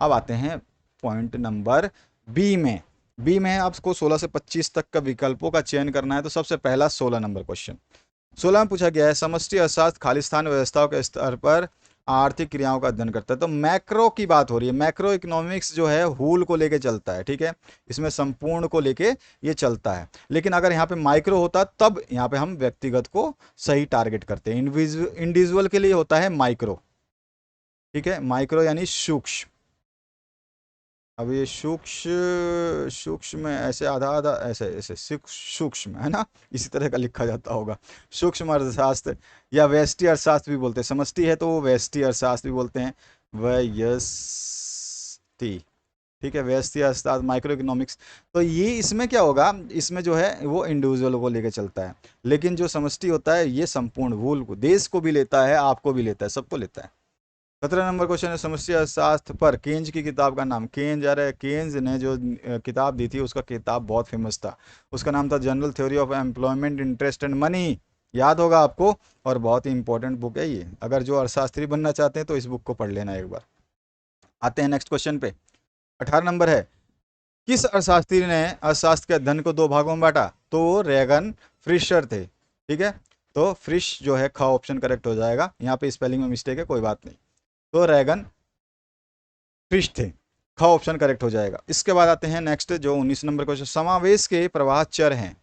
अब आते हैं पॉइंट नंबर बी में। बी में आपको 16 से 25 तक का विकल्पों का चयन करना है। तो सबसे पहला 16 नंबर क्वेश्चन, 16 में पूछा गया है समष्टि अर्थशास्त्र खालिस्तान व्यवस्थाओं के स्तर पर आर्थिक क्रियाओं का अध्ययन करता है। तो मैक्रो की बात हो रही है, मैक्रो इकोनॉमिक्स जो है होल को लेके चलता है, ठीक है, इसमें संपूर्ण को लेके ये चलता है। लेकिन अगर यहाँ पे माइक्रो होता तब यहाँ पे हम व्यक्तिगत को सही टारगेट करते हैं, इंडिविजुअल के लिए होता है माइक्रो, ठीक है, माइक्रो यानी सूक्ष्म। अब ये सूक्ष्म सूक्ष्म में ऐसे आधा आधा ऐसे ऐसे सूक्ष्म है ना, इसी तरह का लिखा जाता होगा। सूक्ष्म अर्थशास्त्र या व्यष्टि अर्थशास्त्र भी बोलते हैं, समष्टि है तो वो व्यष्टि अर्थशास्त्र भी बोलते हैं, व्यष्टि, ठीक है, व्यष्टि अर्थशास्त्र, माइक्रो इकोनॉमिक्स। तो ये इसमें क्या होगा, इसमें जो है वो इंडिविजुअल को लेकर चलता है, लेकिन जो समष्टि होता है ये संपूर्ण वूल को, देश को भी लेता है, आपको भी लेता है, सबको लेता है। 17 नंबर क्वेश्चन है समस्या शास्त्र पर केंज की किताब का नाम। केंज, अरे केंज ने जो किताब दी थी उसका किताब बहुत फेमस था, उसका नाम था general theory of employment interest and money, याद होगा आपको, और बहुत ही इंपॉर्टेंट बुक है ये, अगर जो अर्थशास्त्री बनना चाहते हैं तो इस बुक को पढ़ लेना एक बार। आते हैं नेक्स्ट क्वेश्चन पे। 18 नंबर है, किस अर्थशास्त्री ने अर्थशास्त्र के अध्ययन को दो भागों में बांटा। तो वो रेगन फ्रिशर थे, ठीक है, तो फ्रिश जो है ख ऑप्शन करेक्ट हो जाएगा, यहाँ पे स्पेलिंग में मिस्टेक है, कोई बात नहीं, तो रेगन फिश थे, ख ऑप्शन करेक्ट हो जाएगा। इसके बाद आते हैं नेक्स्ट जो 19 नंबर क्वेश्चन, समावेश के प्रवाह चर हैं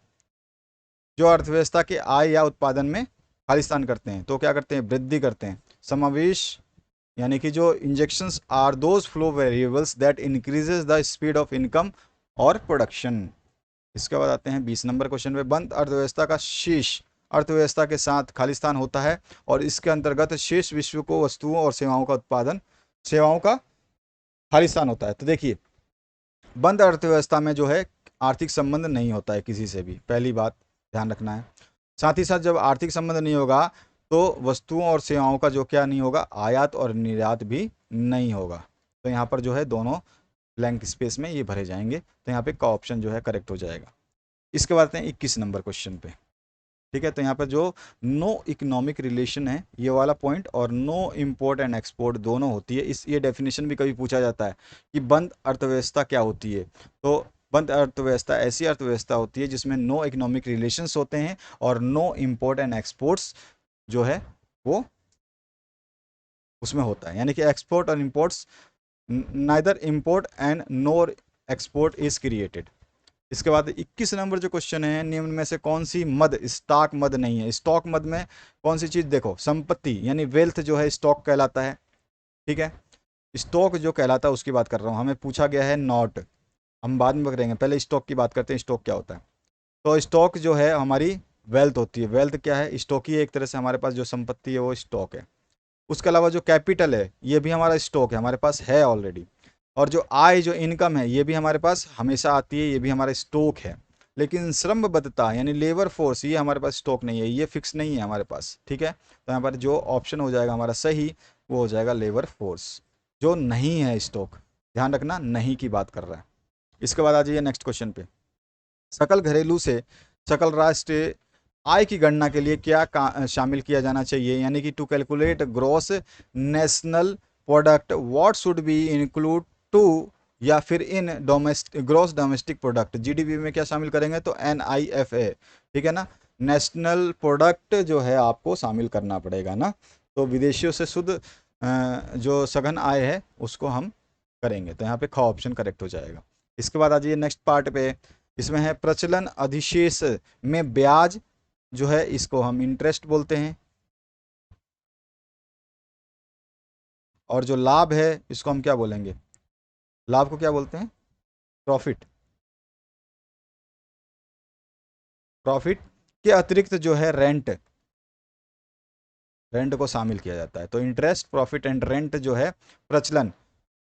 जो अर्थव्यवस्था के आय या उत्पादन में खालिस्तान करते हैं। तो क्या करते हैं, वृद्धि करते हैं। समावेश यानी कि जो injections are those flow variables that increases the speed of income और प्रोडक्शन। इसके बाद आते हैं 20 नंबर क्वेश्चन पे, बंद अर्थव्यवस्था का शेष अर्थव्यवस्था के साथ खालिस्तान होता है और इसके अंतर्गत शेष विश्व को वस्तुओं और सेवाओं का उत्पादन, सेवाओं का खालिस्तान होता है। तो देखिए, बंद अर्थव्यवस्था में जो है आर्थिक संबंध नहीं होता है किसी से भी, पहली बात ध्यान रखना है। साथ ही साथ जब आर्थिक संबंध नहीं होगा तो वस्तुओं और सेवाओं का जो क्या नहीं होगा, आयात और निर्यात भी नहीं होगा। तो यहाँ पर जो है दोनों ब्लैंक स्पेस में ये भरे जाएंगे, तो यहाँ पे का ऑप्शन जो है करेक्ट हो जाएगा। इसके बाद आते हैं 21 नंबर क्वेश्चन पे, ठीक है, तो यहाँ पर जो नो इकोनॉमिक रिलेशन है ये वाला पॉइंट, और नो इम्पोर्ट एंड एक्सपोर्ट दोनों होती है। इस ये डेफिनेशन भी कभी पूछा जाता है कि बंद अर्थव्यवस्था क्या होती है। तो बंद अर्थव्यवस्था ऐसी अर्थव्यवस्था होती है जिसमें नो इकोनॉमिक रिलेशंस होते हैं और नो इम्पोर्ट एंड एक्सपोर्ट्स जो है वो उसमें होता है, यानी कि एक्सपोर्ट और imports, neither import and NOR export is created. इसके बाद 21 नंबर जो क्वेश्चन है, निम्न में से कौन सी मद स्टॉक मद नहीं है। स्टॉक मद में कौन सी चीज, देखो संपत्ति यानी वेल्थ जो है स्टॉक कहलाता है, ठीक है, स्टॉक जो कहलाता है उसकी बात कर रहा हूँ, हमें पूछा गया है नॉट, हम बाद में करेंगे, पहले स्टॉक की बात करते हैं, स्टॉक क्या होता है। तो स्टॉक जो है हमारी वेल्थ होती है, वेल्थ क्या है, स्टॉक ही है एक तरह से, हमारे पास जो संपत्ति है वो स्टॉक है। उसके अलावा जो कैपिटल है ये भी हमारा स्टॉक है, हमारे पास है ऑलरेडी। और जो आय जो इनकम है ये भी हमारे पास हमेशा आती है, ये भी हमारा स्टॉक है। लेकिन श्रमबद्धता यानी लेबर फोर्स ये हमारे पास स्टॉक नहीं है, ये फिक्स नहीं है हमारे पास, ठीक है। तो यहाँ पर जो ऑप्शन हो जाएगा हमारा सही वो हो जाएगा लेबर फोर्स, जो नहीं है स्टॉक, ध्यान रखना नहीं की बात कर रहा है। इसके बाद आ जाइए नेक्स्ट क्वेश्चन पे, सकल घरेलू से सकल राष्ट्रीय आय की गणना के लिए क्या शामिल किया जाना चाहिए, यानी कि to calculate gross national product what should be include to, या फिर in domestic gross domestic product, GDP में क्या शामिल करेंगे, तो NIFA, ठीक है ना, नेशनल प्रोडक्ट जो है आपको शामिल करना पड़ेगा ना। तो विदेशियों से शुद्ध जो सघन आय है उसको हम करेंगे, तो यहाँ पे ख ऑप्शन करेक्ट हो जाएगा। इसके बाद आ जाइए नेक्स्ट पार्ट पे, इसमें है प्रचलन अधिशेष में ब्याज जो है इसको हम इंटरेस्ट बोलते हैं, और जो लाभ है इसको हम क्या बोलेंगे, लाभ को क्या बोलते हैं, प्रॉफिट। प्रॉफिट के अतिरिक्त जो है रेंट, रेंट को शामिल किया जाता है। तो इंटरेस्ट, प्रॉफिट एंड रेंट जो है प्रचलन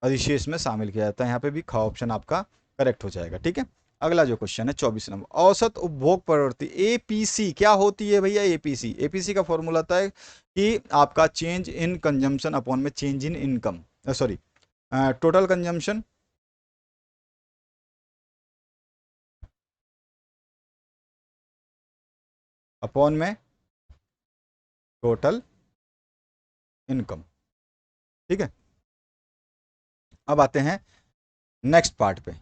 अधिशेष में शामिल किया जाता है, यहाँ पे भी ख ऑप्शन आपका करेक्ट हो जाएगा, ठीक है। अगला जो क्वेश्चन है 24 नंबर, औसत उपभोग प्रवृत्ति APC क्या होती है भैया। APC, APC का फॉर्मूला होता है कि आपका चेंज इन कंजम्पशन अपॉन में change in income, sorry total consumption upon में टोटल इनकम। ठीक है, अब आते हैं नेक्स्ट पार्ट पे।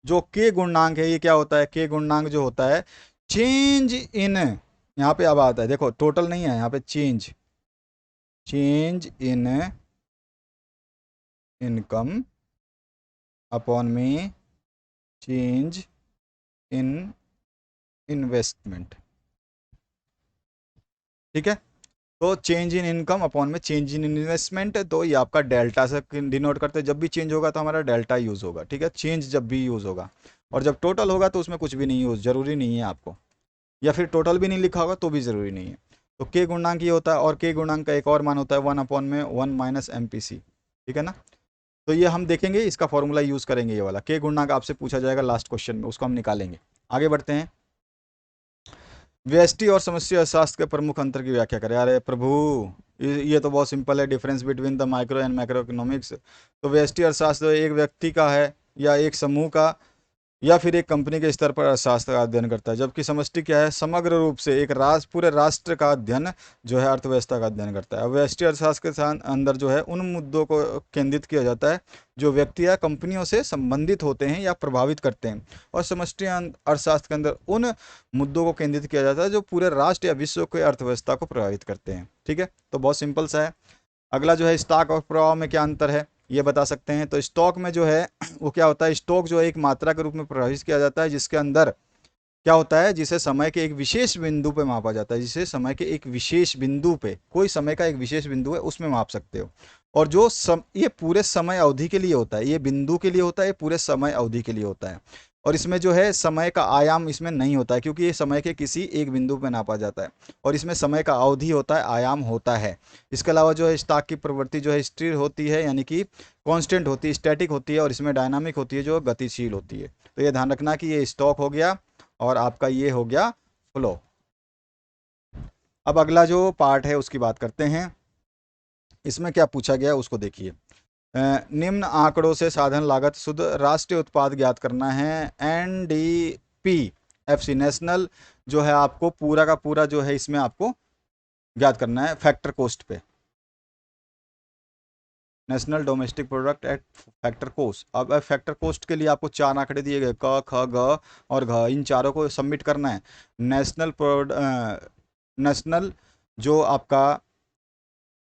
जो के गुणनांक है, ये क्या होता है? के गुणनांक जो होता है चेंज इन, यहाँ पे अब आता है, देखो टोटल नहीं है यहाँ पे, change, change in income upon में चेंज इन इन्वेस्टमेंट। ठीक है, तो चेंज इन इनकम अपॉन में चेंज इन इन्वेस्टमेंट, तो ये आपका डेल्टा से डिनोट करते हैं। जब भी चेंज होगा तो हमारा डेल्टा यूज़ होगा। ठीक है, चेंज जब भी यूज़ होगा, और जब टोटल होगा तो उसमें कुछ भी नहीं यूज़, जरूरी नहीं है आपको, या फिर टोटल भी नहीं लिखा होगा तो भी ज़रूरी नहीं है। तो के गुणनांक ये होता है, और के गुणनांक का एक और मान होता है 1 अपॉन में 1 माइनस MPC। ठीक है ना, तो ये हम देखेंगे, इसका फॉर्मूला यूज़ करेंगे, ये वाला के गुणनांक आपसे पूछा जाएगा लास्ट क्वेश्चन में, उसको हम निकालेंगे। आगे बढ़ते हैं। व्यष्टि और समष्टि अर्थशास्त्र के प्रमुख अंतर की व्याख्या करें। अरे प्रभु, ये तो बहुत सिंपल है, difference between the micro and macro economics. तो व्यष्टि अर्थशास्त्र एक व्यक्ति का है, या एक समूह का, या फिर एक कंपनी के स्तर पर अर्थशास्त्र का अध्ययन करता है। जबकि समष्टि क्या है? समग्र रूप से एक राष्ट्र, पूरे राष्ट्र का अध्ययन जो है अर्थव्यवस्था का अध्ययन करता है। व्यष्टि अर्थशास्त्र के साथ अंदर जो है उन मुद्दों को केंद्रित किया जाता है जो व्यक्ति या कंपनियों से संबंधित होते हैं या प्रभावित करते हैं, और समष्टि अर्थशास्त्र के अंदर उन मुद्दों को केंद्रित किया जाता है जो पूरे राष्ट्र या विश्व के अर्थव्यवस्था को प्रभावित करते हैं। ठीक है, तो बहुत सिंपल सा है। अगला जो है स्टॉक और प्रवाह में क्या अंतर है, ये बता सकते हैं। तो स्टॉक में जो है वो क्या होता है? स्टॉक जो है एक मात्रा के रूप में प्रभावित किया जाता है, जिसके अंदर क्या होता है, जिसे समय के एक विशेष बिंदु पे मापा जाता है। जिसे समय के एक विशेष बिंदु पे, कोई समय का एक विशेष बिंदु है उसमें माप सकते हो। और जो ये पूरे समय अवधि के लिए होता है, ये बिंदु के लिए होता है, ये पूरे समय अवधि के लिए होता है। और इसमें जो है समय का आयाम इसमें नहीं होता है, क्योंकि ये समय के किसी एक बिंदु पे नापा जाता है, और इसमें समय का अवधि होता है, आयाम होता है। इसके अलावा जो है स्टॉक की प्रवृत्ति जो है स्थिर होती है, यानी कि कांस्टेंट होती है, स्टैटिक होती है, और इसमें डायनामिक होती है, जो गतिशील होती है। तो ये ध्यान रखना कि ये स्टॉक हो गया और आपका ये हो गया फ्लो। अब अगला जो पार्ट है उसकी बात करते हैं। इसमें क्या पूछा गया उसको देखिए। निम्न आंकड़ों से साधन लागत शुद्ध राष्ट्रीय उत्पाद ज्ञात करना है। NDPFC नेशनल जो है आपको पूरा का पूरा जो है इसमें आपको ज्ञात करना है फैक्टर कोस्ट पे, national domestic product at factor coast. अब फैक्टर कोस्ट के लिए आपको 4 आंकड़े दिए गए, क ख ग और घ, इन चारों को सबमिट करना है। नेशनल नेशनल जो आपका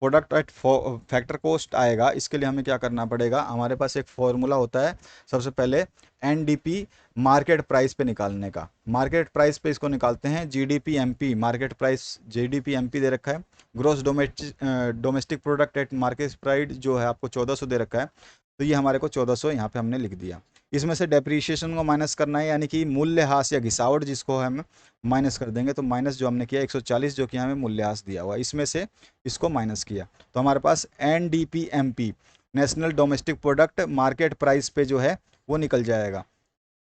प्रोडक्ट एट फैक्टर कोस्ट आएगा, इसके लिए हमें क्या करना पड़ेगा? हमारे पास एक फॉर्मूला होता है सबसे पहले NDP मार्केट प्राइस पे निकालने का। मार्केट प्राइस पे इसको निकालते हैं GDP MP, market price GDP MP दे रखा है। Gross domestic product at market price जो है आपको 1400 दे रखा है, तो ये हमारे को 1400 यहाँ पे हमने लिख दिया। इसमें से डेप्रीशिएशन को माइनस करना है, यानी कि मूल्यह्रास या घिसावट जिसको हम माइनस कर देंगे। तो माइनस जो हमने किया 140 जो कि हमें मूल्यह्रास दिया हुआ, इसमें से इसको माइनस किया, तो हमारे पास NDP MP national domestic product market price पे जो है वो निकल जाएगा।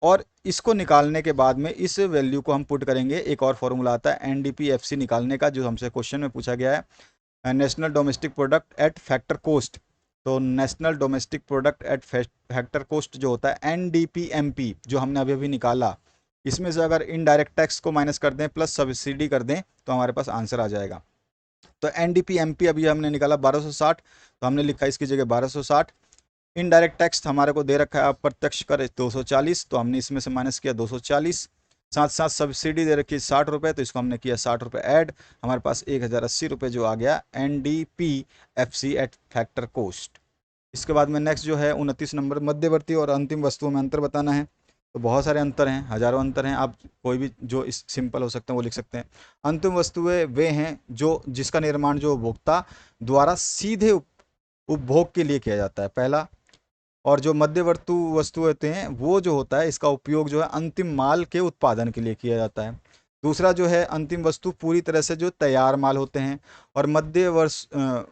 और इसको निकालने के बाद में इस वैल्यू को हम पुट करेंगे। एक और फॉर्मूला आता है NDPFC निकालने का, जो हमसे क्वेश्चन में पूछा गया है, national domestic product at factor cost. तो national domestic product at factor cost जो होता है NDP MP जो हमने अभी अभी निकाला, इसमें से अगर इनडायरेक्ट टैक्स को माइनस कर दें प्लस सब्सिडी कर दें तो हमारे पास आंसर आ जाएगा। तो NDP MP अभी हमने निकाला 1260, तो हमने लिखा इसकी जगह 1260। इनडायरेक्ट टैक्स हमारे को दे रखा है अप्रत्यक्ष कर 240, तो हमने इसमें से माइनस किया 240। साथ साथ सब्सिडी दे रखी है 60 रुपये, तो इसको हमने किया 60 रुपये ऐड, हमारे पास 1080 रुपये जो आ गया NDPFC एट फैक्टर कोस्ट। इसके बाद में नेक्स्ट जो है 29 नंबर, मध्यवर्ती और अंतिम वस्तुओं में अंतर बताना है। तो बहुत सारे अंतर हैं, हजारों अंतर हैं, आप कोई भी जो इस सिंपल हो सकते हैं वो लिख सकते हैं। अंतिम वस्तुएं वे हैं जो जिसका निर्माण जो उपभोक्ता द्वारा सीधे उपभोग के लिए किया जाता है, पहला। और जो मध्यवर्ती वस्तु होते हैं वो जो होता है इसका उपयोग जो है अंतिम माल के उत्पादन के लिए किया जाता है। दूसरा जो है अंतिम वस्तु पूरी तरह से जो तैयार माल होते हैं। और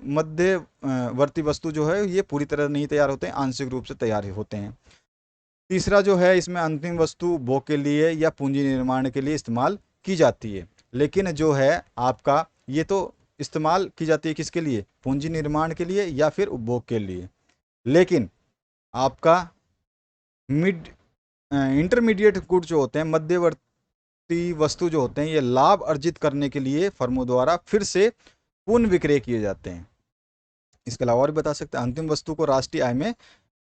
मध्यवर्ती वस्तु जो है ये पूरी तरह नहीं तैयार होते हैं, आंशिक रूप से तैयार होते हैं। तीसरा जो है इसमें अंतिम वस्तु उपभोग के लिए या पूंजी निर्माण के लिए इस्तेमाल की जाती है। लेकिन जो है आपका ये तो इस्तेमाल की जाती है किसके लिए? पूंजी निर्माण के लिए या फिर उपभोग के लिए। लेकिन आपका मिड इंटरमीडिएट गुड जो होते हैं, मध्यवर्ती मध्यवर्ती वस्तु जो होते हैं ये लाभ अर्जित करने के लिए फर्मों द्वारा फिर से पुनः विक्रय किए जाते हैं। इसके अलावा और भी बता सकते हैं, अंतिम वस्तु को राष्ट्रीय आय में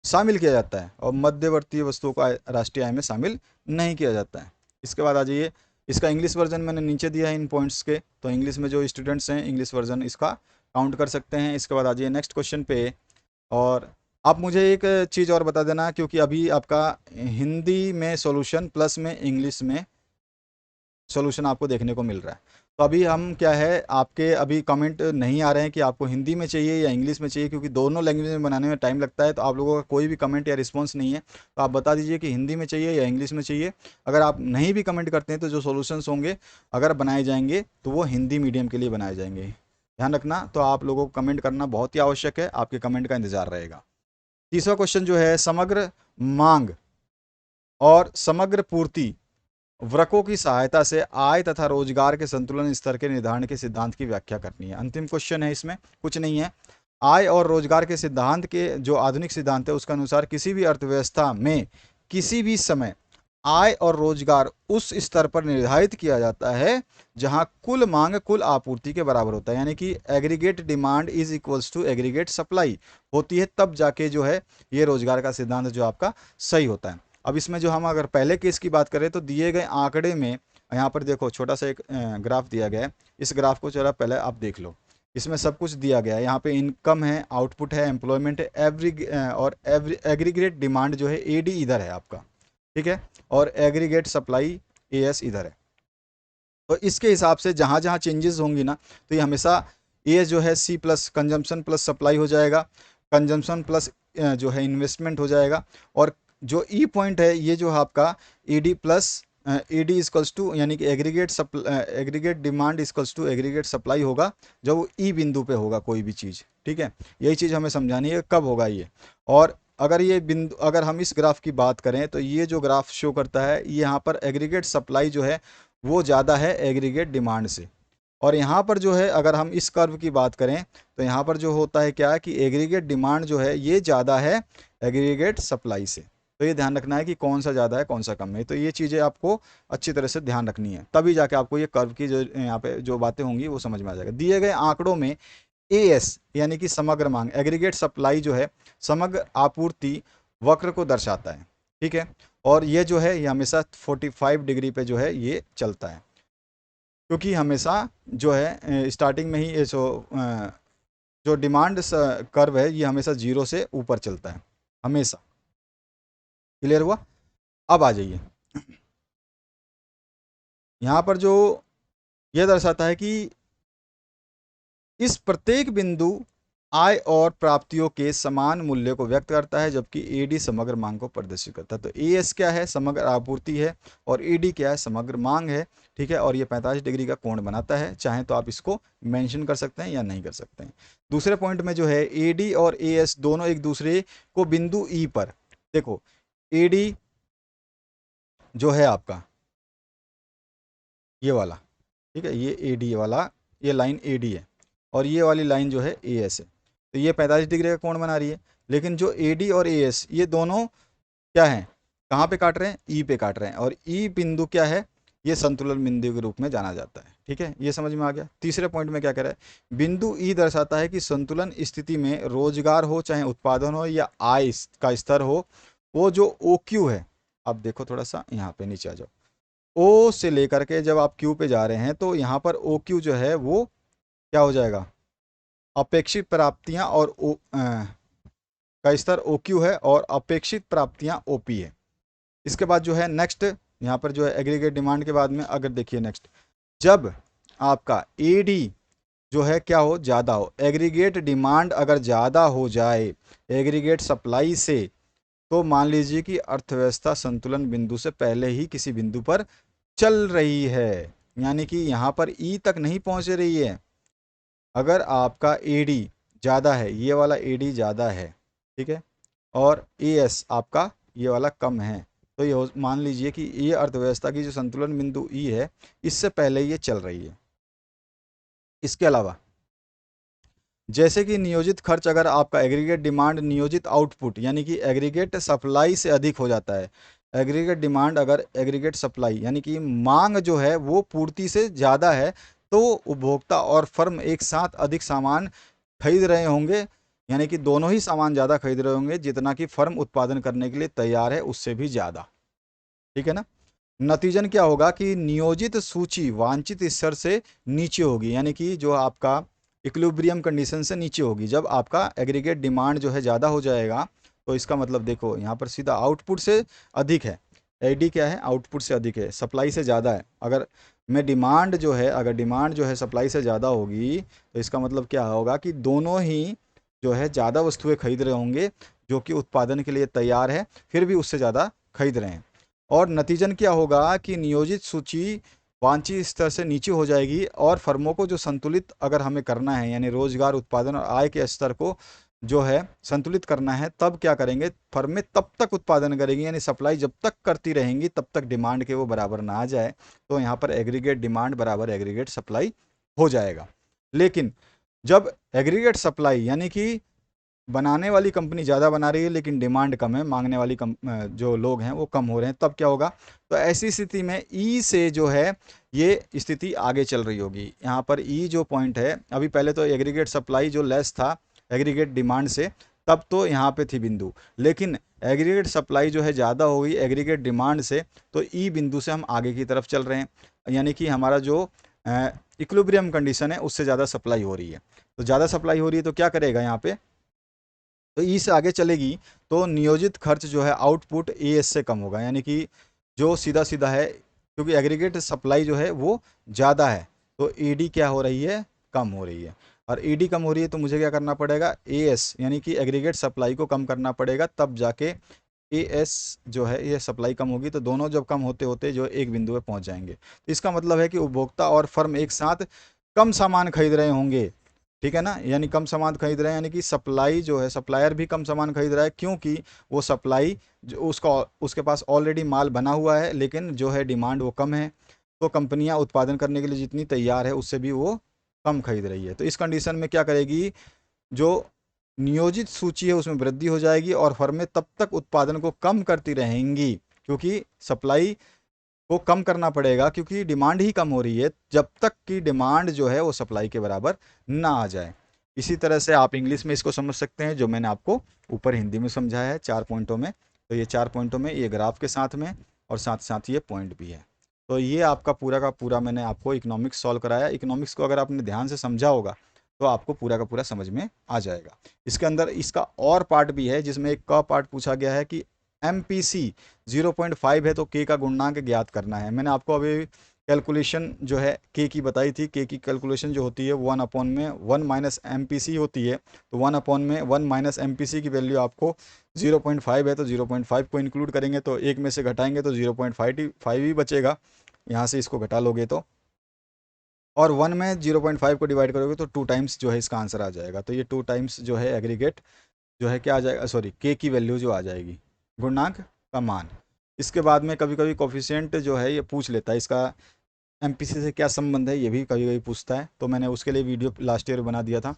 शामिल किया जाता है और मध्यवर्ती वस्तुओं को राष्ट्रीय आय में शामिल नहीं किया जाता है। इसके बाद आ जाइए, इसका इंग्लिश वर्जन मैंने नीचे दिया है इन पॉइंट्स के, तो इंग्लिश में जो स्टूडेंट्स हैं इंग्लिश वर्जन इसका काउंट कर सकते हैं। इसके बाद आ जाइए नेक्स्ट क्वेश्चन पे, और आप मुझे एक चीज़ और बता देना, क्योंकि अभी आपका हिंदी में सॉल्यूशन प्लस में इंग्लिश में सॉल्यूशन आपको देखने को मिल रहा है। तो अभी हम क्या है, आपके अभी कमेंट नहीं आ रहे हैं कि आपको हिंदी में चाहिए या इंग्लिश में चाहिए, क्योंकि दोनों लैंग्वेज में बनाने में टाइम लगता है। तो आप लोगों का कोई भी कमेंट या रिस्पॉन्स नहीं है, तो आप बता दीजिए कि हिंदी में चाहिए या इंग्लिश में चाहिए। अगर आप नहीं भी कमेंट करते हैं तो जो सॉल्यूशंस होंगे अगर बनाए जाएंगे तो वो हिंदी मीडियम के लिए बनाए जाएंगे, ध्यान रखना। तो आप लोगों को कमेंट करना बहुत ही आवश्यक है, आपके कमेंट का इंतजार रहेगा। तीसरा क्वेश्चन जो है, समग्र मांग और समग्र पूर्ति वृक्कों की सहायता से आय तथा रोजगार के संतुलन स्तर के निर्धारण के सिद्धांत की व्याख्या करनी है। अंतिम क्वेश्चन है, इसमें कुछ नहीं है। आय और रोजगार के सिद्धांत के जो आधुनिक सिद्धांत है उसके अनुसार किसी भी अर्थव्यवस्था में किसी भी समय आय और रोजगार उस स्तर पर निर्धारित किया जाता है जहां कुल मांग कुल आपूर्ति के बराबर होता है, यानी कि aggregate demand is equals to aggregate supply होती है, तब जाके जो है ये रोजगार का सिद्धांत जो आपका सही होता है। अब इसमें जो हम अगर पहले केस की बात करें तो दिए गए आंकड़े में यहाँ पर देखो छोटा सा एक ग्राफ दिया गया है। इस ग्राफ को जरा पहले आप देख लो, इसमें सब कुछ दिया गया है। यहाँ पे इनकम है, आउटपुट है, एम्प्लॉयमेंट है, एग्रीगेट डिमांड जो है एडी इधर है आपका, ठीक है, और एग्रीगेट सप्लाई एएस इधर है। तो इसके हिसाब से जहाँ जहाँ चेंजेस होंगी ना, तो ये हमेशा एएस जो है C plus consumption plus supply हो जाएगा, कंजम्पशन प्लस जो है इन्वेस्टमेंट हो जाएगा, और जो ई पॉइंट है ये जो है आपका ED plus ED equals to, यानी कि aggregate demand equals to aggregate supply होगा जब वो ई बिंदु पे होगा कोई भी चीज़, ठीक है। यही चीज़ हमें समझानी है कब होगा ये। और अगर ये बिंदु, अगर हम इस ग्राफ की बात करें तो ये जो ग्राफ शो करता है यहाँ पर एग्रीगेट सप्लाई जो है वो ज़्यादा है एग्रीगेट डिमांड से, और यहाँ पर जो है अगर हम इस कर्व की बात करें तो यहाँ पर जो होता है क्या है कि एग्रीगेट डिमांड जो है ये ज़्यादा है एग्रीगेट सप्लाई से। तो ये ध्यान रखना है कि कौन सा ज़्यादा है कौन सा कम है, तो ये चीज़ें आपको अच्छी तरह से ध्यान रखनी है, तभी जाके आपको ये कर्व की जो यहाँ पे जो बातें होंगी वो समझ में आ जाएगा। दिए गए आंकड़ों में एएस यानी कि समग्र मांग एग्रीगेट सप्लाई जो है समग्र आपूर्ति वक्र को दर्शाता है, ठीक है, और ये जो है ये हमेशा 45 डिग्री पे जो है ये चलता है, क्योंकि हमेशा जो है स्टार्टिंग में ही ये जो डिमांड कर्व है ये हमेशा 0 से ऊपर चलता है हमेशा। क्लियर हुआ? अब आ जाइए, यहाँ पर जो ये दर्शाता है कि इस प्रत्येक बिंदु आय और प्राप्तियों के समान मूल्य को व्यक्त करता है, जबकि एडी समग्र मांग को प्रदर्शित करता है। तो एएस क्या है? समग्र आपूर्ति है, और एडी क्या है? समग्र मांग है, ठीक है, और ये 45 डिग्री का कोण बनाता है। चाहे तो आप इसको मेंशन कर सकते हैं या नहीं कर सकते हैं। दूसरे पॉइंट में जो है एडी और एएस दोनों एक दूसरे को बिंदु ई पर, देखो एडी जो है आपका ये वाला, ठीक है, ये एडी वाला, ये लाइन एडी है, और ये वाली लाइन जो है एएस है। तो ये 45 डिग्री का कोण बना रही है, लेकिन जो एडी और एएस ये दोनों क्या है, कहाँ पे काट रहे हैं? ई पे काट रहे हैं, और ई बिंदु क्या है? ये संतुलन बिंदु के रूप में जाना जाता है, ठीक है, ये समझ में आ गया। तीसरे पॉइंट में क्या कह रहा है? बिंदु ई दर्शाता है कि संतुलन स्थिति में रोजगार हो चाहे उत्पादन हो या आय का स्तर हो, वो जो ओ क्यू है, अब देखो थोड़ा सा यहाँ पे नीचे आ जाओ, ओ से लेकर के जब आप क्यू पे जा रहे हैं तो यहाँ पर ओ क्यू जो है वो क्या हो जाएगा? अपेक्षित प्राप्तियां, और का स्तर ओ क्यू है और अपेक्षित प्राप्तियां ओपी है। इसके बाद जो है नेक्स्ट यहाँ पर जो है एग्रीगेट डिमांड के बाद में अगर देखिए नेक्स्ट, जब आपका एडी जो है क्या हो? ज़्यादा हो, एग्रीगेट डिमांड अगर ज़्यादा हो जाए एग्रीगेट सप्लाई से, तो मान लीजिए कि अर्थव्यवस्था संतुलन बिंदु से पहले ही किसी बिंदु पर चल रही है, यानी कि यहाँ पर ई तक नहीं पहुँच रही है। अगर आपका एडी ज़्यादा है, ये वाला एडी ज़्यादा है, ठीक है, और एएस आपका ये वाला कम है, तो ये मान लीजिए कि ये अर्थव्यवस्था की जो संतुलन बिंदु ई है इससे पहले ये चल रही है। इसके अलावा जैसे कि नियोजित खर्च, अगर आपका एग्रीगेट डिमांड नियोजित आउटपुट यानी कि एग्रीगेट सप्लाई से अधिक हो जाता है, एग्रीगेट डिमांड अगर एग्रीगेट सप्लाई यानी कि मांग जो है वो पूर्ति से ज़्यादा है तो उपभोक्ता और फर्म एक साथ अधिक सामान खरीद रहे होंगे, यानी कि दोनों ही सामान ज़्यादा खरीद रहे होंगे जितना कि फर्म उत्पादन करने के लिए तैयार है उससे भी ज़्यादा। ठीक है ना। नतीजन क्या होगा कि नियोजित सूची वांछित स्तर से नीचे होगी, यानी कि जो आपका इक्विलिब्रियम कंडीशन से नीचे होगी। जब आपका एग्रीगेट डिमांड जो है ज़्यादा हो जाएगा तो इसका मतलब देखो यहाँ पर सीधा आउटपुट से अधिक है। एडी क्या है, आउटपुट से अधिक है, सप्लाई से ज़्यादा है। अगर मैं डिमांड जो है, अगर डिमांड जो है सप्लाई से ज़्यादा होगी तो इसका मतलब क्या होगा कि दोनों ही जो है ज़्यादा वस्तुएं खरीद रहे होंगे जो कि उत्पादन के लिए तैयार है, फिर भी उससे ज़्यादा खरीद रहे हैं। और नतीजन क्या होगा कि नियोजित सूची वांछित स्तर से नीचे हो जाएगी और फर्मों को जो संतुलित अगर हमें करना है, यानी रोजगार, उत्पादन और आय के स्तर को जो है संतुलित करना है, तब क्या करेंगे, फर्में तब तक उत्पादन करेंगी, यानी सप्लाई जब तक करती रहेंगी तब तक डिमांड के वो बराबर ना आ जाए। तो यहाँ पर एग्रीगेट डिमांड बराबर एग्रीगेट सप्लाई हो जाएगा। लेकिन जब एग्रीगेट सप्लाई यानी कि बनाने वाली कंपनी ज़्यादा बना रही है लेकिन डिमांड कम है, मांगने वाली जो लोग हैं वो कम हो रहे हैं, तब क्या होगा, तो ऐसी स्थिति में ई से जो है ये स्थिति आगे चल रही होगी। यहाँ पर ई जो पॉइंट है, अभी पहले तो एग्रीगेट सप्लाई जो लेस था एग्रीगेट डिमांड से, तब तो यहाँ पे थी बिंदु, लेकिन एग्रीगेट सप्लाई जो है ज़्यादा हो गई एग्रीगेट डिमांड से, तो ई बिंदु से हम आगे की तरफ चल रहे हैं, यानी कि हमारा जो इक्विलिब्रियम कंडीशन है उससे ज़्यादा सप्लाई हो रही है। तो ज़्यादा सप्लाई हो रही है तो क्या करेगा यहाँ पे, तो ई से आगे चलेगी तो नियोजित खर्च जो है आउटपुट ए एस से कम होगा, यानी कि जो सीधा सीधा है, क्योंकि एग्रीगेट सप्लाई जो है वो ज़्यादा है तो ईडी क्या हो रही है, कम हो रही है। और ईडी कम हो रही है तो मुझे क्या करना पड़ेगा, ए एस यानी कि एग्रीगेट सप्लाई को कम करना पड़ेगा, तब जाके ए एस जो है ये सप्लाई कम होगी, तो दोनों जब कम होते होते जो एक बिंदु पे पहुंच जाएंगे। तो इसका मतलब है कि उपभोक्ता और फर्म एक साथ कम सामान खरीद रहे होंगे। ठीक है ना, यानी कम सामान खरीद रहे हैं, यानी कि सप्लाई जो है, सप्लायर भी कम सामान खरीद रहा है क्योंकि वो सप्लाई जो उसका उसके पास ऑलरेडी माल बना हुआ है, लेकिन जो है डिमांड वो कम है, तो कंपनियां उत्पादन करने के लिए जितनी तैयार है उससे भी वो कम खरीद रही है। तो इस कंडीशन में क्या करेगी, जो नियोजित सूची है उसमें वृद्धि हो जाएगी और फर्में तब तक उत्पादन को कम करती रहेंगी, क्योंकि सप्लाई को कम करना पड़ेगा क्योंकि डिमांड ही कम हो रही है, जब तक कि डिमांड जो है वो सप्लाई के बराबर ना आ जाए। इसी तरह से आप इंग्लिश में इसको समझ सकते हैं जो मैंने आपको ऊपर हिंदी में समझाया है 4 पॉइंटों में। तो ये 4 पॉइंटों में ये ग्राफ के साथ में और साथ साथ ये पॉइंट भी है। तो ये आपका पूरा का पूरा मैंने आपको इकोनॉमिक्स सॉल्व कराया। इकोनॉमिक्स को अगर आपने ध्यान से समझा होगा तो आपको पूरा का पूरा समझ में आ जाएगा। इसके अंदर इसका और पार्ट भी है जिसमें एक का पार्ट पूछा गया है कि एम पी सी 0.5 है तो के का गुणनांक ज्ञात करना है। मैंने आपको अभी कैलकुलेशन जो है के की बताई थी, के की कैलकुलेशन जो होती है 1/1 माइनस एम पी सी होती है, तो 1/1 माइनस एम पी सी की वैल्यू आपको 0.5 है, तो 0.5 को इंक्लूड करेंगे तो एक में से घटाएंगे तो 0.5 ही बचेगा, यहाँ से इसको घटा लोगे तो, और 1 में 0.5 को डिवाइड करोगे तो 2 टाइम्स जो है इसका आंसर आ जाएगा। तो ये 2 टाइम्स जो है एग्रीगेट जो है क्या आ जाएगा, सॉरी के की वैल्यू जो आ जाएगी, गुणनांक का मान। इसके बाद में कभी कभी कोफिशिएंट जो है ये पूछ लेता है, इसका एमपीसी से क्या संबंध है ये भी कभी कभी पूछता है, तो मैंने उसके लिए वीडियो लास्ट ईयर बना दिया था।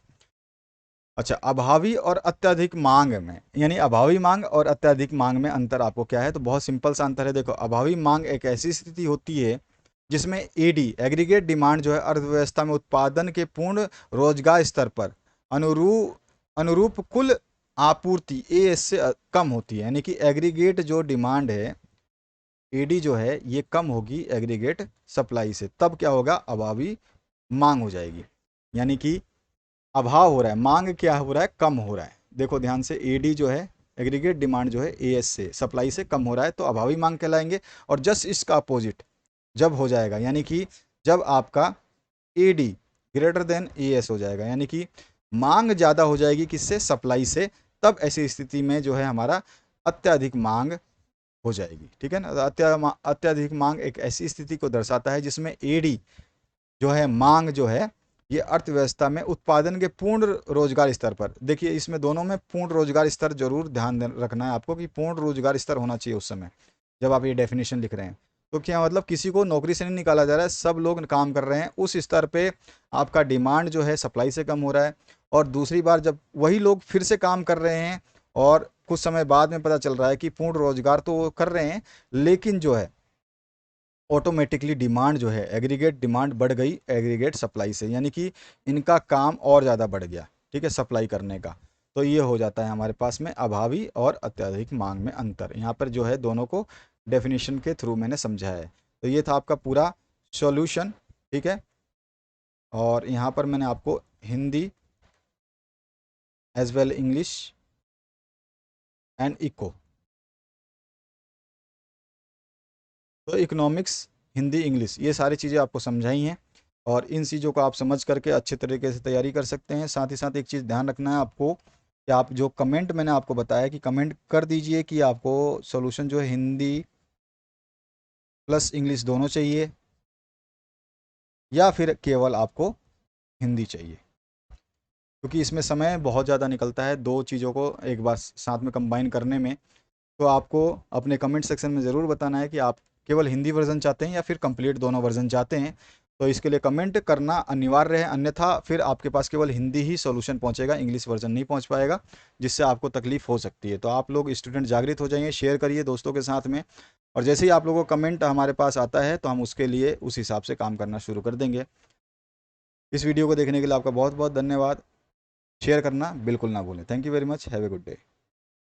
अच्छा, अभावी और अत्यधिक मांग में, यानी अभावी मांग और अत्यधिक मांग में अंतर आपको क्या है, तो बहुत सिंपल सा अंतर है। देखो, अभावी मांग एक ऐसी स्थिति होती है जिसमें एडी एग्रीगेट डिमांड जो है अर्थव्यवस्था में उत्पादन के पूर्ण रोजगार स्तर पर अनुरूप अनुरूप कुल आपूर्ति ए एस से कम होती है, यानी कि एग्रीगेट जो डिमांड है एडी जो है ये कम होगी एग्रीगेट सप्लाई से, तब क्या होगा, अभावी मांग हो जाएगी, यानी कि अभाव हो रहा है, मांग क्या हो रहा है, कम हो रहा है। देखो ध्यान से, एडी जो है एग्रीगेट डिमांड जो है एएस से सप्लाई से कम हो रहा है तो अभावी मांग कहलाएंगे। और जस्ट इसका अपोजिट जब हो जाएगा, यानी कि जब आपका एडी ग्रेटर देन एएस हो जाएगा, यानी कि मांग ज़्यादा हो जाएगी किससे, सप्लाई से, तब ऐसी स्थिति में जो है हमारा अत्यधिक मांग हो जाएगी। ठीक है ना, अत्यधिक मांग एक ऐसी स्थिति को दर्शाता है जिसमें एडी जो है, मांग जो है, ये अर्थव्यवस्था में उत्पादन के पूर्ण रोजगार स्तर पर, देखिए इसमें दोनों में पूर्ण रोजगार स्तर जरूर ध्यान रखना है आपको कि पूर्ण रोजगार स्तर होना चाहिए उस समय जब आप ये डेफिनेशन लिख रहे हैं। तो क्या मतलब, किसी को नौकरी से नहीं निकाला जा रहा है, सब लोग काम कर रहे हैं, उस स्तर पे आपका डिमांड जो है सप्लाई से कम हो रहा है, और दूसरी बार जब वही लोग फिर से काम कर रहे हैं और कुछ समय बाद में पता चल रहा है कि पूर्ण रोजगार तो वो कर रहे हैं, लेकिन जो है ऑटोमेटिकली डिमांड जो है, एग्रीगेट डिमांड बढ़ गई एग्रीगेट सप्लाई से, यानी कि इनका काम और ज़्यादा बढ़ गया, ठीक है, सप्लाई करने का। तो ये हो जाता है हमारे पास में अभावी और अत्यधिक मांग में अंतर। यहाँ पर जो है दोनों को डेफिनेशन के थ्रू मैंने समझा है। तो ये था आपका पूरा सॉल्यूशन, ठीक है। और यहाँ पर मैंने आपको Hindi as well English and eco, तो इकोनॉमिक्स, हिंदी, इंग्लिश, ये सारी चीज़ें आपको समझाई हैं। और इन चीज़ों को आप समझ करके अच्छे तरीके से तैयारी कर सकते हैं। साथ ही साथ एक चीज़ ध्यान रखना है आपको कि आप जो कमेंट मैंने आपको बताया कि कमेंट कर दीजिए कि आपको सॉल्यूशन जो है हिंदी प्लस इंग्लिश दोनों चाहिए या फिर केवल आपको हिंदी चाहिए, क्योंकि इसमें समय बहुत ज़्यादा निकलता है दो चीज़ों को एक बार साथ में कंबाइन करने में। तो आपको अपने कमेंट सेक्शन में ज़रूर बताना है कि आप केवल हिंदी वर्जन चाहते हैं या फिर कंप्लीट दोनों वर्जन चाहते हैं। तो इसके लिए कमेंट करना अनिवार्य है, अन्यथा फिर आपके पास केवल हिंदी ही सॉल्यूशन पहुंचेगा, इंग्लिश वर्जन नहीं पहुंच पाएगा, जिससे आपको तकलीफ हो सकती है। तो आप लोग स्टूडेंट जागृत हो जाइए, शेयर करिए दोस्तों के साथ में, और जैसे ही आप लोगों को कमेंट हमारे पास आता है तो हम उसके लिए उस हिसाब से काम करना शुरू कर देंगे। इस वीडियो को देखने के लिए आपका बहुत बहुत धन्यवाद। शेयर करना बिल्कुल ना भूलें। Thank you very much, have a good day.